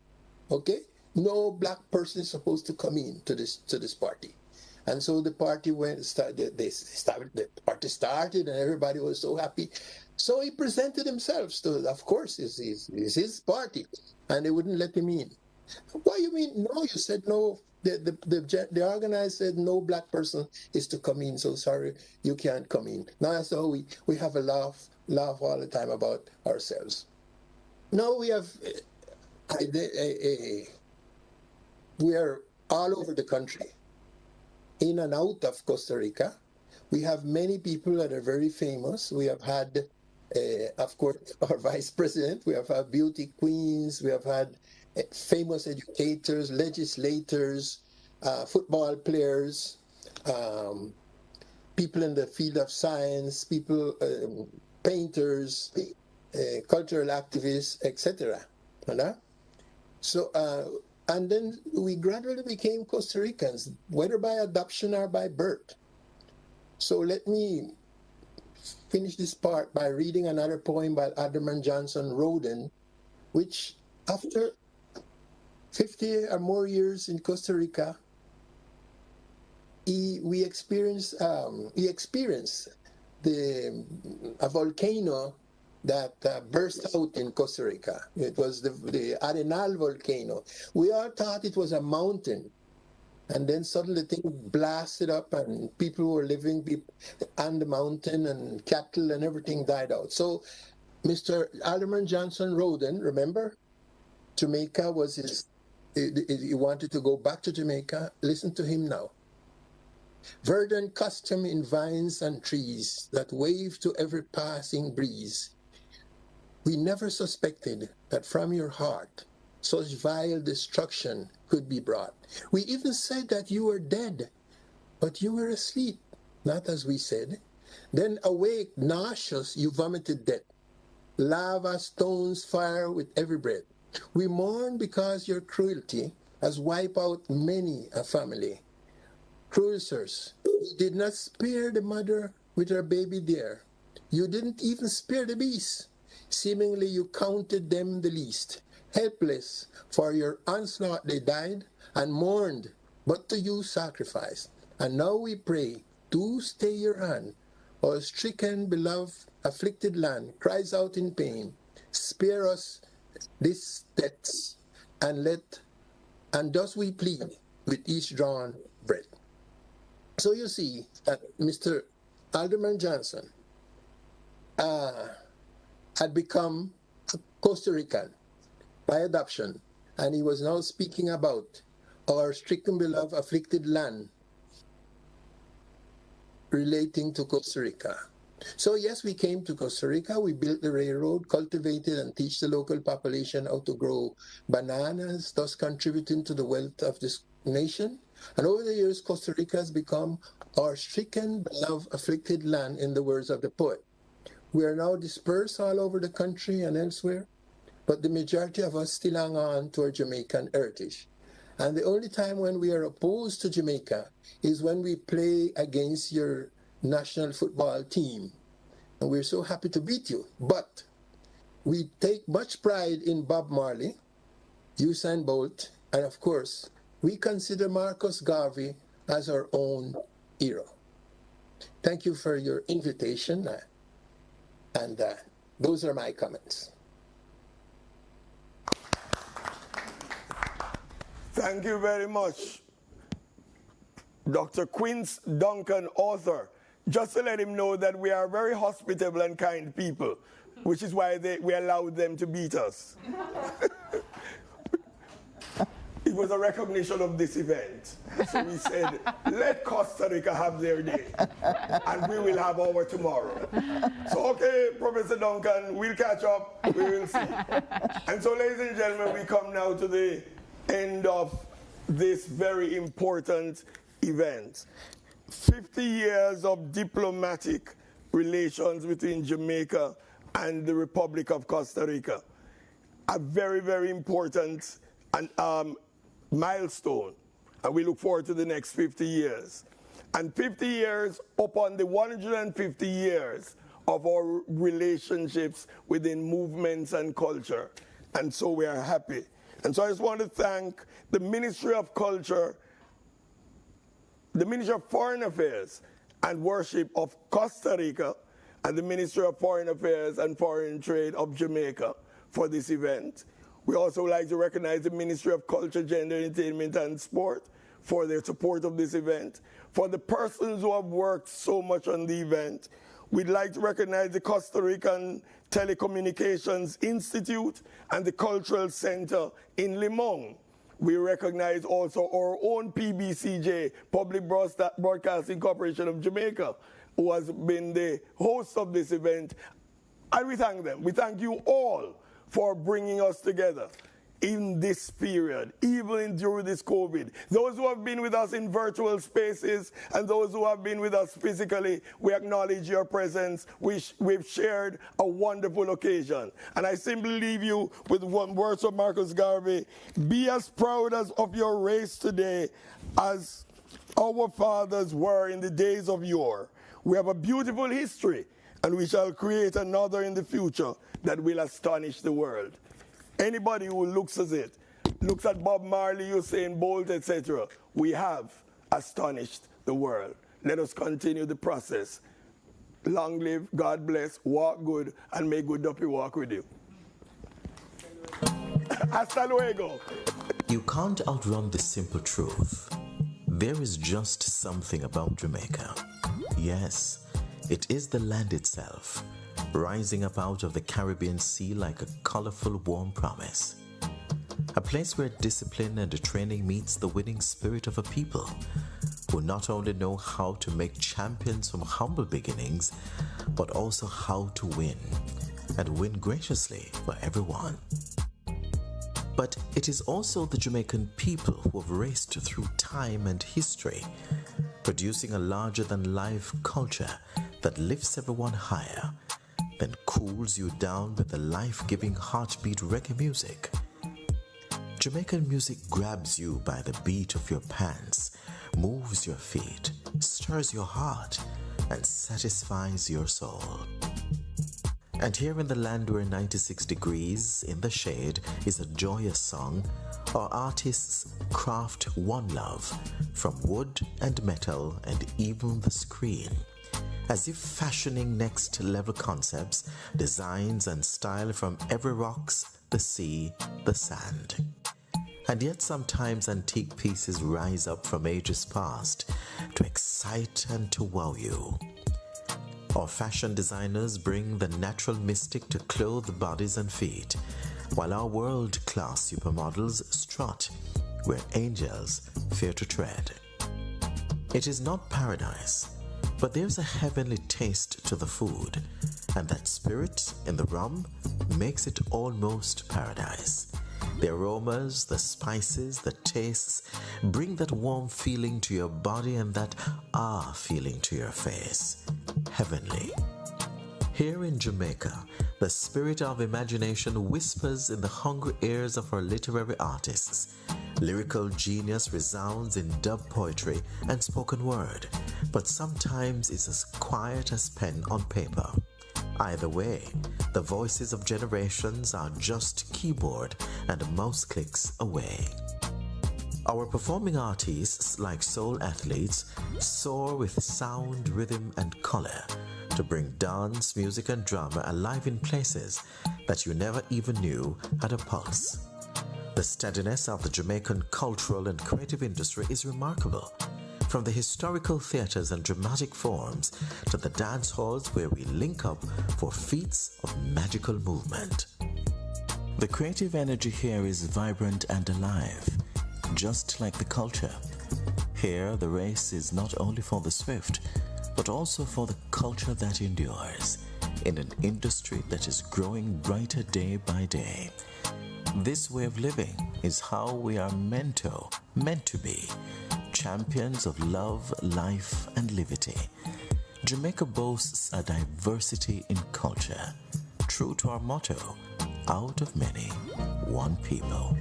okay? No black person is supposed to come in to this party. And so the party the party started and everybody was so happy. So he presented himself to, of course, it's his party, and they wouldn't let him in. What do you mean? No, you said no. The organizer said no black person is to come in, so sorry, you can't come in. Now so we have a laugh all the time about ourselves. Now we have we are all over the country, in and out of Costa Rica. We have many people that are very famous. We have had, of course, our vice president. We have had beauty queens. We have had famous educators, legislators, football players, people in the field of science, people, painters, cultural activists, etc. So, and then we gradually became Costa Ricans, whether by adoption or by birth. So let me finish this part by reading another poem by Alderman Johnson Roden, which after 50 or more years in Costa Rica, he experienced a volcano that burst out in Costa Rica. It was the Arenal volcano. We all thought it was a mountain. And then suddenly the thing blasted up and people who were living on the mountain and cattle and everything died out. So Mr. Alderman Johnson Roden, remember? Jamaica was he wanted to go back to Jamaica. Listen to him now. Verdant custom in vines and trees that wave to every passing breeze. We never suspected that from your heart such vile destruction could be brought. We even said that you were dead, but you were asleep, not as we said. Then awake, nauseous, you vomited death. Lava, stones, fire with every breath. We mourn because your cruelty has wiped out many a family. Cruel sirs, you did not spare the mother with her baby there. You didn't even spare the beasts. Seemingly you counted them the least. Helpless, for your onslaught they died and mourned, but to you sacrificed. And now we pray, do stay your hand. Our stricken, beloved, afflicted land cries out in pain. Spare us these deaths, and thus we plead with each drawn breath. So you see that Mr. Alderman Johnson had become a Costa Rican by adoption, and he was now speaking about our stricken, beloved, afflicted land relating to Costa Rica. So yes, we came to Costa Rica, we built the railroad, cultivated and teach the local population how to grow bananas, thus contributing to the wealth of this nation. And over the years, Costa Rica has become our stricken, beloved, afflicted land, in the words of the poet. We are now dispersed all over the country and elsewhere, but the majority of us still hang on to our Jamaican heritage. And the only time when we are opposed to Jamaica is when we play against your national football team. And we're so happy to beat you. But we take much pride in Bob Marley, Usain Bolt, and of course, we consider Marcus Garvey as our own hero. Thank you for your invitation, and those are my comments. Thank you very much, Dr. Quince Duncan, author. Just to let him know that we are very hospitable and kind people, which is why we allowed them to beat us. It was a recognition of this event. So we said, let Costa Rica have their day, and we will have our tomorrow. So, okay, Professor Duncan, we'll catch up, we will see. And so, ladies and gentlemen, we come now to the end of this very important event. 50 years of diplomatic relations between Jamaica and the Republic of Costa Rica. A very, very important milestone, and we look forward to the next 50 years. And 50 years upon the 150 years of our relationships within movements and culture. And so we are happy. And so I just want to thank the Ministry of Culture, the Ministry of Foreign Affairs and Worship of Costa Rica, and the Ministry of Foreign Affairs and Foreign Trade of Jamaica for this event. We also like to recognize the Ministry of Culture, Gender, Entertainment and Sport for their support of this event. For the persons who have worked so much on the event, we'd like to recognize the Costa Rican Telecommunications Institute and the Cultural Center in Limón. We recognize also our own PBCJ, Public Broadcasting Corporation of Jamaica, who has been the host of this event. And we thank them. We thank you all for bringing us together in this period, even during this COVID. Those who have been with us in virtual spaces and those who have been with us physically, we acknowledge your presence. We've shared a wonderful occasion. And I simply leave you with one word of Marcus Garvey: be as proud of your race today as our fathers were in the days of yore. We have a beautiful history, and we shall create another in the future that will astonish the world. Anybody who looks at Bob Marley, Usain Bolt, etc., we have astonished the world. Let us continue the process. Long live, God bless, walk good, and may good Duppy walk with you. Hasta luego. You can't outrun the simple truth. There is just something about Jamaica. Yes, it is the land itself, rising up out of the Caribbean Sea like a colorful, warm promise. A place where discipline and training meets the winning spirit of a people who not only know how to make champions from humble beginnings, but also how to win, and win graciously for everyone. But it is also the Jamaican people who have raced through time and history, producing a larger-than-life culture that lifts everyone higher, then cools you down with the life-giving heartbeat reggae music. Jamaican music grabs you by the beat of your pants, moves your feet, stirs your heart, and satisfies your soul. And here in the land where 96 degrees in the shade is a joyous song, our artists craft one love from wood and metal and even the screen, as if fashioning next level concepts, designs and style from every rocks, the sea, the sand. And yet sometimes antique pieces rise up from ages past to excite and to wow you. Our fashion designers bring the natural mystic to clothe bodies and feet, while our world-class supermodels strut where angels fear to tread. It is not paradise, but there's a heavenly taste to the food, and that spirit in the rum makes it almost paradise. The aromas, the spices, the tastes bring that warm feeling to your body and that feeling to your face. Heavenly. Here in Jamaica, the spirit of imagination whispers in the hungry ears of our literary artists, Lyrical genius resounds in dub poetry and spoken word, but sometimes is as quiet as pen on paper. Either way, the voices of generations are just keyboard and mouse clicks away. Our performing artists, like soul athletes, soar with sound, rhythm, and color to bring dance, music, and drama alive in places that you never even knew had a pulse. The steadiness of the Jamaican cultural and creative industry is remarkable, from the historical theaters and dramatic forms to the dance halls where we link up for feats of magical movement. The creative energy here is vibrant and alive, just like the culture. Here, the race is not only for the swift, but also for the culture that endures, in an industry that is growing brighter day by day. This way of living is how we are meant to be, champions of love, life, and liberty. Jamaica boasts a diversity in culture, true to our motto, out of many, one people.